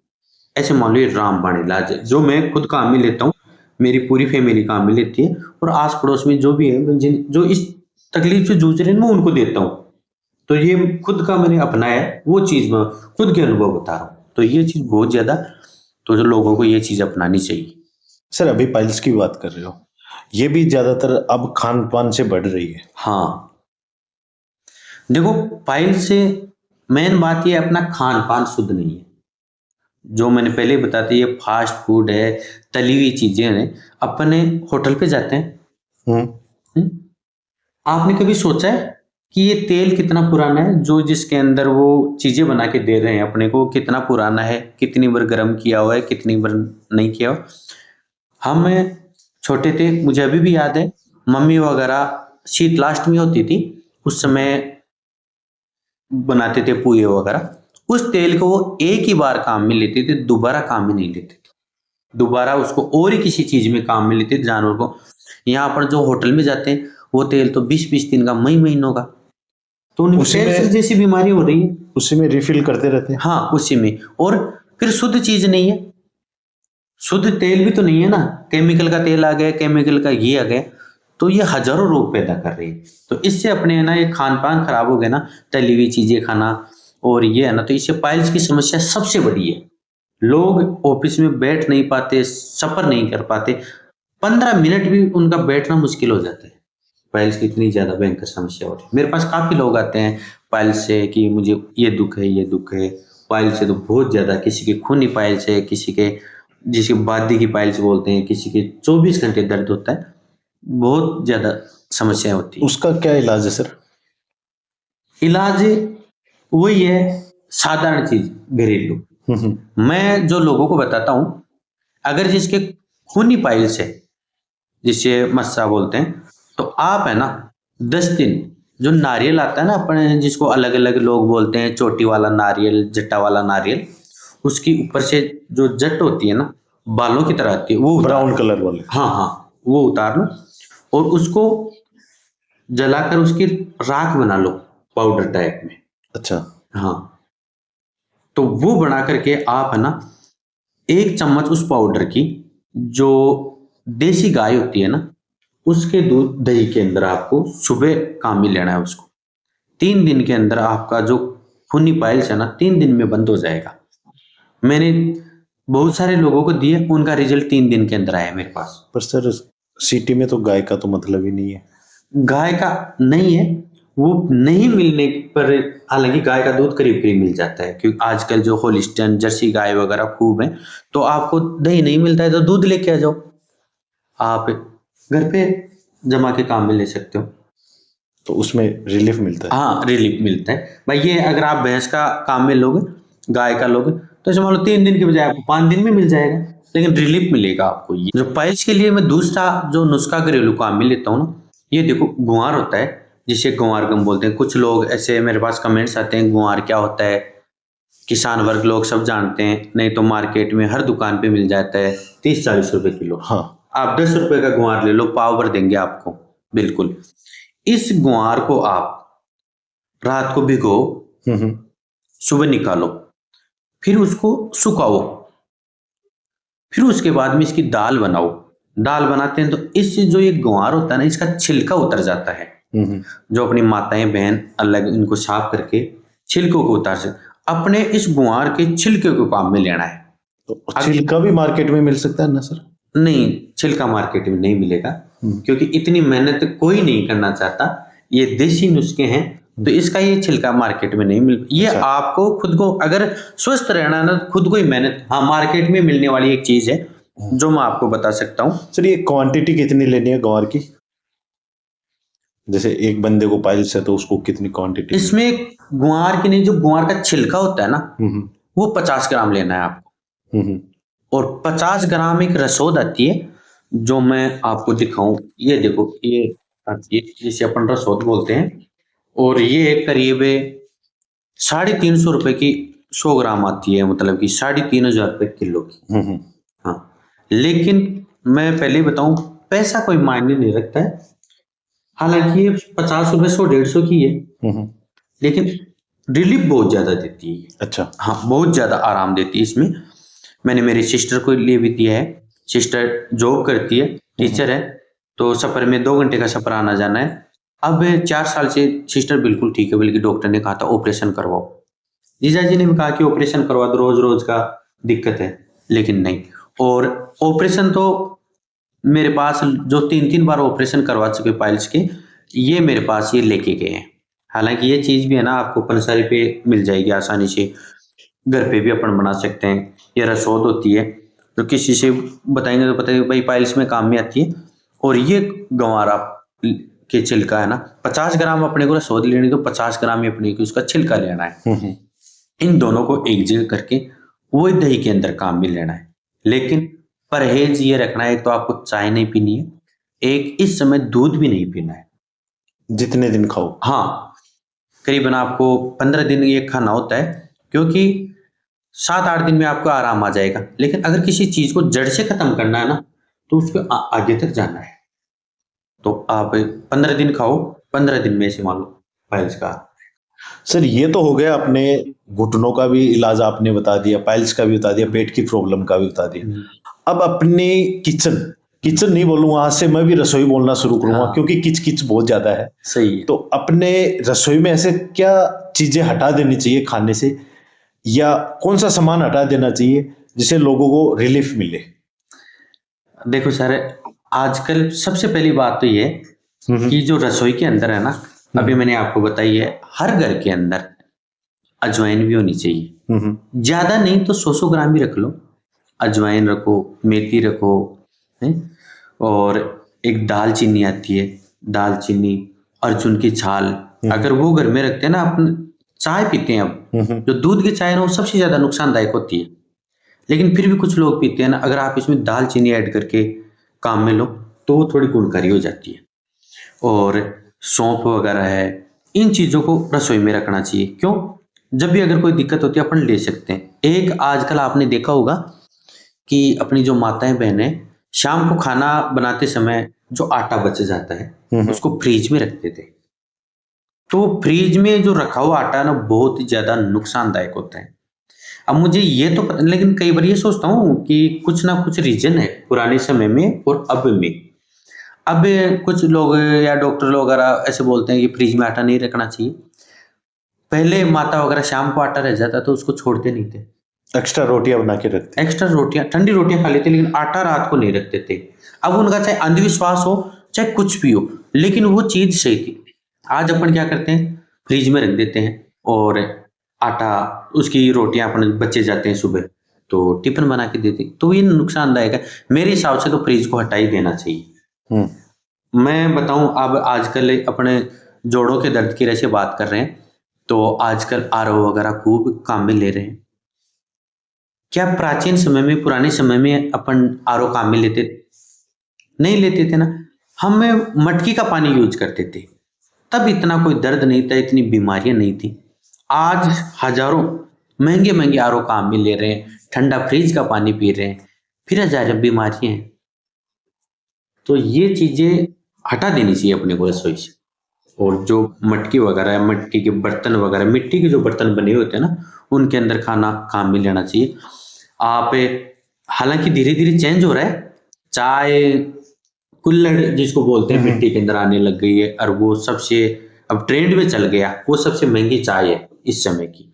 S1: ऐसे मान लो ये रामबाण इलाज है, जो मैं खुद काम में लेता हूँ, मेरी पूरी फैमिली काम में लेती है, और आस पड़ोस में जो भी है जो इस तकलीफ से जूझ रहे हैं मैं उनको देता हूँ। तो ये खुद का मैंने अपनाया है, वो चीज मैं खुद के अनुभव बता रहा हूँ। तो ये चीज बहुत ज्यादा, तो जो लोगों को ये चीज अपनानी चाहिए।
S2: सर अभी पाइल्स की बात कर रहे हो, ये भी ज्यादातर अब खान पान से बढ़ रही है।
S1: हाँ, देखो पाइल से मेन बात ये अपना खान पान शुद्ध नहीं है। जो मैंने पहले बताया था, ये फास्ट फूड है, तली हुई चीजें हैं। अपने होटल पे जाते हैं, आपने कभी सोचा है कि ये तेल कितना पुराना है, जो जिसके अंदर वो चीजें बना के दे रहे हैं अपने को, कितना पुराना है, कितनी बार गर्म किया हुआ है, कितनी बार नहीं किया हुआ। हम छोटे थे, मुझे अभी भी याद है, मम्मी वगैरह शीतलाष्टमी होती थी उस समय बनाते थे पुए वगैरह, उस तेल को वो एक ही बार काम में लेते थे, दोबारा काम में नहीं लेते थे। दोबारा उसको और ही किसी चीज में काम में लेते थे, जानवर को। यहाँ पर जो होटल में जाते हैं वो तेल तो 20-20 दिन का, महीनों का। तो उनकी
S2: उसी में-
S1: कैंसर जैसी बीमारी हो रही है।
S2: उसी में रिफिल करते रहते हैं।
S1: हाँ, उसी में। और फिर शुद्ध चीज नहीं है, शुद्ध तेल भी तो नहीं है ना, केमिकल का तेल आ गया, केमिकल का ये आ गया, तो ये हजारों रोग पैदा कर रही है। तो इससे अपने है ना ये खान पान खराब हो गया ना, तली हुई चीजें खाना, और ये है ना, तो इससे पाइल्स की समस्या सबसे बड़ी है। लोग ऑफिस में बैठ नहीं पाते, सफर नहीं कर पाते, 15 मिनट भी उनका बैठना मुश्किल हो जाता है। पाइल्स की इतनी ज्यादा भयंकर समस्या हो रही है। मेरे पास काफी लोग आते हैं पाइल्स से कि मुझे ये दुख है, ये दुख है। पाइल्स से तो बहुत ज्यादा, किसी के खूनी पाइल्स है, किसी के जिसे बादी की पाइल्स बोलते हैं, किसी के 24 घंटे दर्द होता है, बहुत ज्यादा समस्याएं होती है।
S2: उसका क्या इलाज है सर?
S1: इलाज वही है, साधारण चीज, घरेलू। मैं जो लोगों को बताता हूँ, अगर जिसके खूनी पाइल्स है, जिसे मस्सा बोलते हैं, तो आप है ना 10 दिन जो नारियल आता है ना अपने, जिसको अलग अलग लोग बोलते हैं, चोटी वाला नारियल, जट्टा वाला नारियल, उसकी ऊपर से जो जट होती है ना, बालों की तरह आती है, वो
S2: ब्राउन कलर वाले।
S1: हाँ हाँ, वो उतार लो और उसको जलाकर उसकी राख बना लो पाउडर टाइप में।
S2: अच्छा।
S1: हाँ, तो वो बना करके आप है ना 1 चम्मच उस पाउडर की, जो देसी गाय होती है ना, उसके दूध दही के अंदर आपको सुबह काम में लेना है उसको। 3 दिन के अंदर आपका जो खूनी पाइल्स है ना 3 दिन में बंद हो जाएगा। मैंने बहुत सारे लोगों को दिए, उनका रिजल्ट 3 दिन के अंदर आया मेरे पास।
S2: पर सर सिटी में तो गाय का तो मतलब ही नहीं है।
S1: गाय का नहीं है, वो नहीं मिलने पर, हालांकि गाय का दूध करीब करीब मिल जाता है, क्योंकि आजकल जो होलिस्टन जर्सी गाय वगैरह खूब है, तो आपको दही नहीं मिलता है तो दूध लेके आ जाओ, आप घर पे जमा के काम में ले सकते हो।
S2: तो उसमें रिलीफ मिलता है।
S1: हाँ, रिलीफ मिलता है भाई। ये अगर आप भैंस का काम में लोगे, गाय का लोगे, तो ऐसे मान लो 3 दिन के बजाय आपको 5 दिन में मिल जाएगा, लेकिन रिलीफ मिलेगा आपको। ये जो पाइल्स के लिए मैं दूसरा जो नुस्खा घरेलू काम में लेता हूँ ना, ये देखो, गुआर होता है, जिसे गुआर गम बोलते हैं। कुछ लोग ऐसे मेरे पास कमेंट्स आते हैं, गुआर क्या होता है, किसान वर्ग लोग सब जानते हैं, नहीं तो मार्केट में हर दुकान पे मिल जाता है 30-40 रुपए किलो।
S2: हाँ।
S1: आप 10 रुपए का गुआर ले लो, पाव भर देंगे आपको, बिल्कुल। इस गुआर को आप रात को भिगो, सुबह निकालो, फिर उसको सुखाओ, फिर उसके बाद में इसकी दाल बनाओ। दाल बनाते हैं तो इससे जो ये गुआर होता है ना, इसका छिलका उतर जाता है। जो अपनी माताएं बहन अलग इनको साफ करके छिलकों को उतार सकते, अपने इस गुआर के छिलके को काम में लेना है।
S2: तो छिलका भी मार्केट में मिल सकता है ना सर?
S1: नहीं, छिलका मार्केट में नहीं मिलेगा, क्योंकि इतनी मेहनत कोई नहीं करना चाहता। ये देसी नुस्खे हैं, तो इसका ये छिलका मार्केट में नहीं मिल, ये
S2: अच्छा।
S1: आपको खुद को अगर स्वस्थ रहना है ना, खुद को ही मेहनत। हाँ, मार्केट में मिलने वाली एक चीज है जो मैं आपको बता सकता हूँ।
S2: सर ये क्वांटिटी कितनी लेनी है ग्वार की? जैसे एक बंदे को पाइल्स है तो उसको कितनी क्वांटिटी?
S1: इसमें गुआर की नहीं, जो गुआर का छिलका होता है ना, वो 50 ग्राम लेना है आपको। और 50 ग्राम एक रसोद आती है, जो मैं आपको दिखाऊं, ये देखो, ये आती है, जिसे अपन रसोद बोलते हैं, और ये करीब 350 रुपए की 100 ग्राम आती है, मतलब कि 3500 रुपए किलो की। हाँ, लेकिन मैं पहले ही बताऊं, पैसा कोई मायने नहीं रखता है। हालांकि ये 50 रुपए 100-150 की है, लेकिन रिलीफ बहुत ज्यादा देती है।
S2: अच्छा।
S1: हाँ, बहुत ज्यादा आराम देती है इसमें। मैंने मेरी सिस्टर को लिए भी दिया है। सिस्टर जॉब करती है, टीचर है, तो सफर में 2 घंटे का सफर आना जाना है। अब 4 साल से सिस्टर बिल्कुल ठीक है, बल्कि डॉक्टर ने कहा था ऑपरेशन करवाओ। जीजा जी ने भी कहा कि ऑपरेशन करवा दो, रोज रोज का दिक्कत है, लेकिन नहीं। और ऑपरेशन तो मेरे पास जो 3-3 बार ऑपरेशन करवा चुके पाइल्स के, ये मेरे पास ये लेके गए हैं। हालांकि ये चीज भी है ना, आपको पंसारी पे मिल जाएगी आसानी से, घर पे भी अपन बना सकते हैं। ये रसोद होती है, तो किसी से बताएंगे तो बताइए भाई पाइल्स में काम में आती है। और ये गंवारा के छिलका है ना, 50 ग्राम अपने को रसोद लेनी, तो 50 ग्राम ही अपने को उसका छिलका लेना है। इन दोनों को एक जगह करके वो दही के अंदर काम में लेना है। लेकिन परहेज ये रखना है, एक तो आपको चाय नहीं पीनी है, एक इस समय दूध भी नहीं पीना है।
S2: जितने दिन खाओ।
S1: हाँ, करीबन आपको 15 दिन ये खाना होता है, क्योंकि 7-8 दिन में आपको आराम आ जाएगा। लेकिन अगर किसी चीज को जड़ से खत्म करना है ना, तो उसको आगे तक जाना है। तो आप 15 दिन खाओ, 15 दिन में से मान लो पाइल्स का
S2: सर ये तो हो गया, अपने घुटनों का भी इलाज आपने बता दिया, पाइल्स का भी बता दिया, पेट की प्रॉब्लम का भी बता दिया। अब अपने किचन किचन नहीं बोलूंगा, आज से मैं भी रसोई बोलना शुरू करूंगा,
S1: हाँ।
S2: क्योंकि किच किच बहुत ज्यादा है।
S1: सही है।
S2: तो अपने रसोई में ऐसे क्या चीजें हटा देनी चाहिए खाने से, या कौन सा सामान हटा देना चाहिए जिससे लोगों को रिलीफ मिले?
S1: देखो सर, आजकल सबसे पहली बात तो ये कि जो रसोई के अंदर है ना, अभी मैंने आपको बताई है, हर घर के अंदर अजवाइन भी होनी चाहिए। ज्यादा नहीं तो 100 ग्राम भी रख लो। अजवाइन रखो, मेथी रखो, हैं? और एक दालचीनी आती है, दालचीनी, अर्जुन की छाल, अगर वो घर में रखते हैं ना, अपन चाय पीते हैं अब, जो दूध की चाय है ना, वो सबसे ज्यादा नुकसानदायक होती है, लेकिन फिर भी कुछ लोग पीते हैं ना, अगर आप इसमें दालचीनी ऐड करके काम में लो तो वो थोड़ी गुणकारी हो जाती है। और सौंफ वगैरह है, इन चीजों को रसोई में रखना चाहिए। क्यों? जब भी अगर कोई दिक्कत होती है अपन ले सकते हैं। एक आजकल आपने देखा होगा कि अपनी जो माताएं बहनें शाम को खाना बनाते समय जो आटा बच जाता है उसको फ्रिज में रखते थे। तो फ्रिज में जो रखा हुआ आटा है ना, बहुत ही ज्यादा नुकसानदायक होता है। अब मुझे ये तो पता, लेकिन कई बार ये सोचता हूँ कि कुछ ना कुछ रीजन है पुराने समय में और अब में। अब कुछ लोग या डॉक्टर लोग वगैरह ऐसे बोलते हैं कि फ्रिज में आटा नहीं रखना चाहिए। पहले माता वगैरह शाम को आटा रह जाता तो उसको छोड़ते नहीं थे,
S2: एक्स्ट्रा रोटियां बना के रखते।
S1: एक्स्ट्रा रोटियां, ठंडी रोटियां खा लेते, लेकिन आटा रात को नहीं रखते थे। अब उनका चाहे अंधविश्वास हो चाहे कुछ भी हो, लेकिन वो चीज सही थी। आज अपन क्या करते हैं, फ्रिज में रख देते हैं और आटा, उसकी रोटियां अपन बचे जाते हैं, सुबह तो टिफिन बना के देते, तो ये नुकसानदायक है। मेरे हिसाब से तो फ्रिज को हटा ही देना चाहिए। मैं बताऊं, अब आजकल अपने जोड़ों के दर्द की वजह से बात कर रहे हैं, तो आजकल आरओ वगैरह खूब काम में ले रहे हैं। क्या प्राचीन समय में, पुराने समय में अपन आरओ काम में लेते थे? नहीं लेते थे ना। हम मटकी का पानी यूज करते थे, तब इतना कोई दर्द नहीं था, इतनी बीमारियां नहीं थी। आज हजारों महंगे महंगे आरओ काम में ले रहे हैं, ठंडा फ्रिज का पानी पी रहे हैं, फिर हजार बीमारियां हैं। तो ये चीजें हटा देनी चाहिए अपने को रसोई से। और जो मटकी वगैरह है, मटकी के बर्तन वगैरह, मिट्टी के जो बर्तन बने होते हैं ना, उनके अंदर खाना काम में लेना चाहिए। आप, हालांकि धीरे धीरे चेंज हो रहा है, चाय कुल्हड़ जिसको बोलते हैं मिट्टी के अंदर आने लग गई है, और वो सबसे अब ट्रेंड में चल गया, वो सबसे महंगी चाय है इस समय की।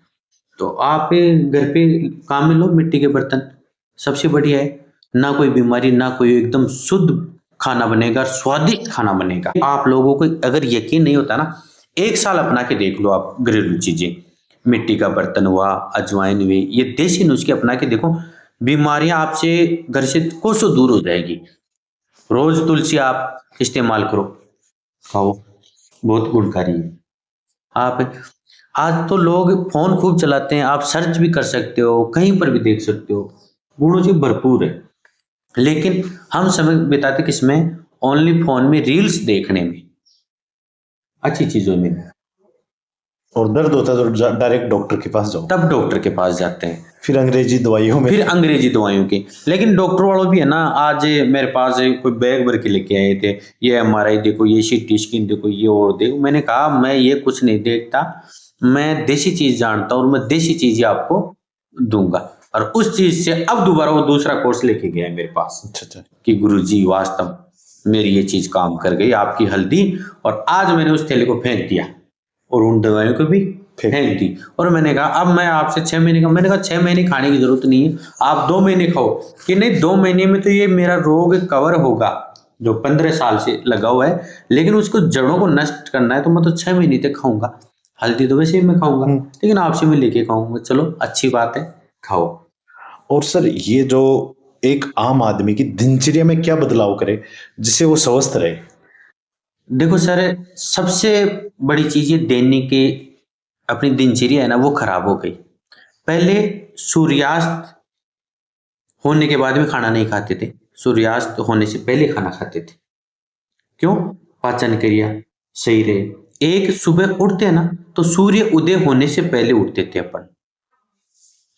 S1: तो आप घर पे काम में लो मिट्टी के बर्तन, सबसे बढ़िया है। ना कोई बीमारी, ना कोई, एकदम शुद्ध खाना बनेगा, स्वादिष्ट खाना बनेगा। आप लोगों को अगर यकीन नहीं होता ना, 1 साल अपना के देख लो आप, घरेलू चीजें, मिट्टी का बर्तन हुआ, अजवाइन हुई, ये देसी नुस्खे अपना के देखो, बीमारियां आपसे घर से कोसों दूर हो जाएगी। रोज तुलसी आप इस्तेमाल करो, खाओ, बहुत गुणकारी है। आप, आज तो लोग फोन खूब चलाते हैं, आप सर्च भी कर सकते हो, कहीं पर भी देख सकते हो, गुणों से भरपूर है। लेकिन हम समय बिताते किसमें? ओनली फोन में, रील्स देखने में, अच्छी चीजों में।
S2: और दर्द होता है तो डायरेक्ट डॉक्टर के पास जाओ,
S1: तब डॉक्टर के पास जाते हैं,
S2: फिर अंग्रेजी दवाइयों में,
S1: फिर अंग्रेजी दवाइयों की। लेकिन डॉक्टर वालों भी है ना, आज मेरे पास कोई बैग भर के लेके आए थे, ये एमआरआई देखो, ये सीटी स्कैन देखो, ये और देखो। मैंने कहा मैं ये कुछ नहीं देखता, मैं देसी चीज जानता हूँ और मैं देसी चीज ही आपको दूंगा। और उस चीज से अब दोबारा वो दूसरा कोर्स लेके गया मेरे पास।
S2: अच्छा
S1: कि गुरुजी वास्तव मेरी ये चीज काम कर गई, आपकी हल्दी। और आज मैंने उस थैले को फेंक दिया और उन दवाइयों को भी फेंक दी। और मैंने कहा अब मैं आपसे 6 महीने का, मैंने कहा 6 महीने खाने की जरूरत नहीं है, आप 2 महीने खाओ। कि नहीं, 2 महीने में तो ये मेरा रोग कवर होगा जो 15 साल से लगा हुआ है, लेकिन उसको जड़ों को नष्ट करना है तो मैं तो 6 महीने तक खाऊंगा। हल्दी तो वैसे ही मैं खाऊंगा, लेकिन आपसे मैं लेके खाऊंगा। चलो अच्छी बात है, खाओ।
S2: और सर ये जो एक आम आदमी की दिनचर्या में क्या बदलाव करे जिससे वो स्वस्थ रहे?
S1: देखो सर, सबसे बड़ी चीज ये दैनिक की अपनी दिनचर्या है ना, वो खराब हो गई। पहले सूर्यास्त होने के बाद भी खाना नहीं खाते थे, सूर्यास्त होने से पहले खाना खाते थे। क्यों? पाचन क्रिया सही रहे। एक, सुबह उठते हैं ना तो सूर्य उदय होने से पहले उठते थे अपन।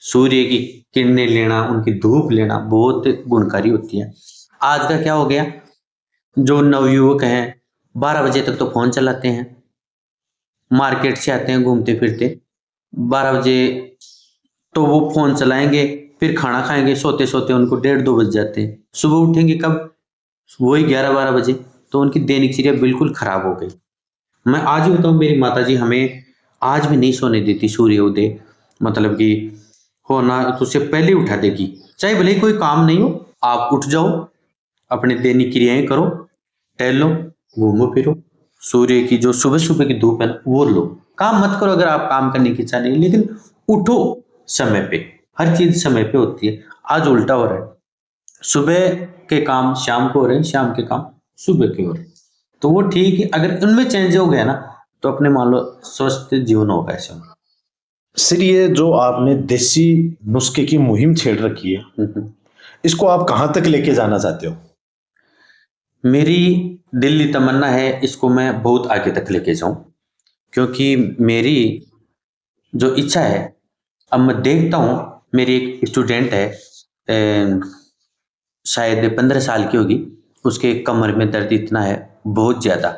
S1: सूर्य की किरणें लेना, उनकी धूप लेना बहुत गुणकारी होती है। आज का क्या हो गया, जो नवयुवक हैं 12 बजे तक तो फोन चलाते हैं, मार्केट से आते हैं घूमते फिरते, 12 बजे तो वो फ़ोन चलाएँगे, फिर खाना खाएँगे, सोते-सोते उनको 1:30-2 बज जाते हैं। सुबह उठेंगे कब? वही 11-12 बजे, तो उनकी दैनिकचर्या बिल्कुल खराब हो गई। मैं आज भी बताऊँ, मेरी माताजी हमें आज भी नहीं सोने देती सूर्योदय, मतलब कि हो ना तो उससे पहले ही उठा देगी। चाहे भले ही कोई काम नहीं हो, आप उठ जाओ, अपनी दैनिक क्रियाएँ करो, टहलो, घूमो-फिरो, सूर्य की जो सुबह-सुबह की धूप है ना, वो लो। काम मत करो अगर आप काम करने की इच्छा नहीं है, लेकिन उठो समय पे, हर चीज़ समय पे होती है। आज उल्टा हो रहा है, सुबह के काम शाम को हो रहे हैं, शाम के काम सुबह के हो रहे हैं। तो वो ठीक है, अगर उनमें चेंज हो गया ना, तो अपने मान लो स्वस्थ जीवन होगा ऐसे में।
S2: सिर ये जो आपने देसी नुस्खे की मुहिम छेड़ रखी है,
S1: हुँ, हुँ।
S2: इसको आप कहाँ तक लेके जाना चाहते हो?
S1: मेरी दिली तमन्ना है इसको मैं बहुत आगे तक लेके जाऊँ, क्योंकि मेरी जो इच्छा है, अब मैं देखता हूँ, मेरी एक स्टूडेंट है, शायद 15 साल की होगी, उसके कमर में दर्द इतना है, बहुत ज़्यादा,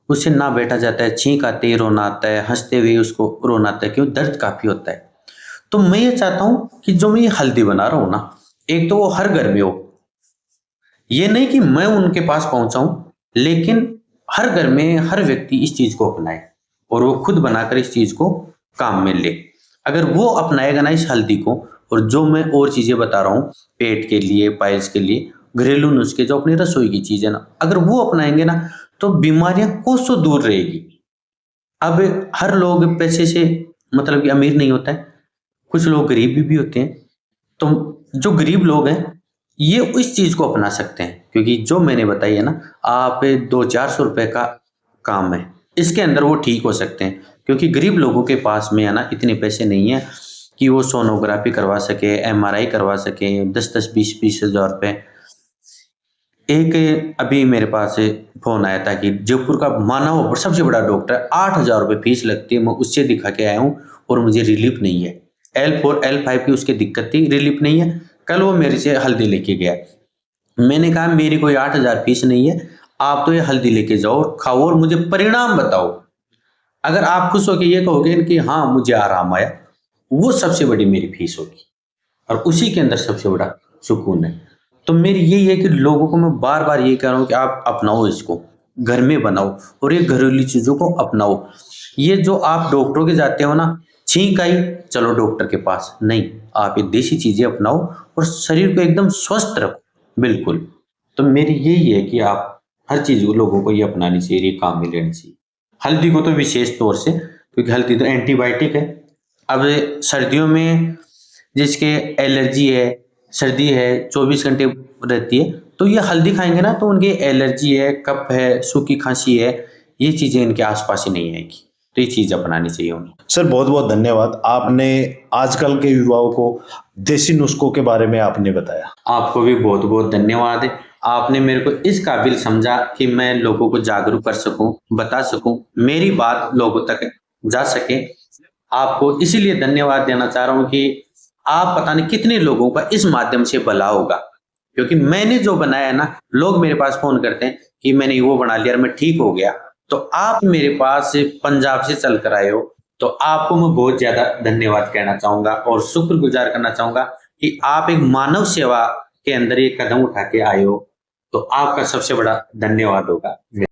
S1: उससे ना बैठा जाता है, छींक आती है, रोना आता है, हँसते हुए उसको रोना आता है, क्यों दर्द काफ़ी होता है। तो मैं ये चाहता हूँ कि जो मैं ये हल्दी बना रहा हूँ ना, एक तो वो हर घर में हो, ये नहीं कि मैं उनके पास पहुँचाऊँ, लेकिन हर घर में हर व्यक्ति इस चीज़ को अपनाए और वो खुद बनाकर इस चीज़ को काम में ले। अगर वो अपनाएगा ना इस हल्दी को, और जो मैं और चीज़ें बता रहा हूँ, पेट के लिए, पाइल्स के लिए, घरेलू नुस्खे जो अपनी रसोई की चीज़ है ना, अगर वो अपनाएँगे ना, तो बीमारियाँ कोसों दूर रहेगी। अब हर लोग पैसे से मतलब कि अमीर नहीं होता है, कुछ लोग गरीब भी होते हैं। तो जो गरीब लोग हैं, ये इस चीज़ को अपना सकते हैं, क्योंकि जो मैंने बताई है ना, आप 200-400 रुपए का काम है, इसके अंदर वो ठीक हो सकते हैं। क्योंकि गरीब लोगों के पास में है ना, इतने पैसे नहीं है कि वो सोनोग्राफी करवा सके, एमआरआई करवा सके, 10-10, 20-20 हज़ार रुपए। एक अभी मेरे पास फ़ोन आया था कि जयपुर का माना हुआ सबसे बड़ा डॉक्टर, 8,000 रुपए फीस लगती है, मैं उससे दिखा के आया हूँ और मुझे रिलीफ नहीं है। L4, L5 की उसकी दिक्कत थी, रिलीफ नहीं है। कल वो मेरे से हल्दी लेके गया। मैंने कहा मेरी कोई 8,000 फीस नहीं है, आप तो ये हल्दी लेके जाओ और खाओ और मुझे परिणाम बताओ। अगर आप खुश होके ये कहोगे कि हाँ, मुझे आराम आया, वो सबसे बड़ी मेरी फीस होगी और उसी के अंदर सबसे बड़ा सुकून है। तो मेरी यही है कि लोगों को मैं बार-बार यही कह रहा हूँ कि आप अपनाओ इसको, घर में बनाओ और ये घरेलू चीज़ों को अपनाओ। ये जो आप डॉक्टरों के जाते हो ना, छींक आई, चलो डॉक्टर के पास, नहीं, आप ये देसी चीज़ें अपनाओ और शरीर को एकदम स्वस्थ रखो, बिल्कुल। तो मेरी यही है कि आप हर चीज़ को लोगों को ये अपनानी चाहिए, ये काम में लेनी चाहिए। हल्दी को तो विशेष तौर से, क्योंकि हल्दी तो एंटीबायोटिक है। अब सर्दियों में जिसके एलर्जी है, सर्दी है, 24 घंटे रहती है, तो ये हल्दी खाएँगे ना, तो उनकी एलर्जी है, कफ है, सूखी खाँसी है, ये चीज़ें इनके आस-पास ही नहीं आएगी। तो ये चीज़ अपनानी चाहिए उन्हें।
S2: सर बहुत-बहुत धन्यवाद। आपने आजकल के युवाओं को देसी नुस्खों के बारे में आपने बताया।
S1: आपको भी बहुत-बहुत धन्यवाद है। आपने मेरे को इस काबिल समझा कि मैं लोगों को जागरूक कर सकूँ, बता सकूँ, मेरी बात लोगों तक जा सके। आपको इसीलिए धन्यवाद देना चाह रहा हूँ कि आप पता नहीं कितने लोगों का इस माध्यम से भला होगा। क्योंकि मैंने जो बनाया है ना, लोग मेरे पास फ़ोन करते हैं कि मैंने वो बना लिया और मैं ठीक हो गया। तो आप मेरे पास पंजाब से चल कर आए हो, तो आपको मैं बहुत ज़्यादा धन्यवाद कहना चाहूँगा और शुक्रगुज़ार करना चाहूँगा कि आप एक मानव सेवा के अंदर ये कदम उठा के आए हो, तो आपका सबसे बड़ा धन्यवाद होगा।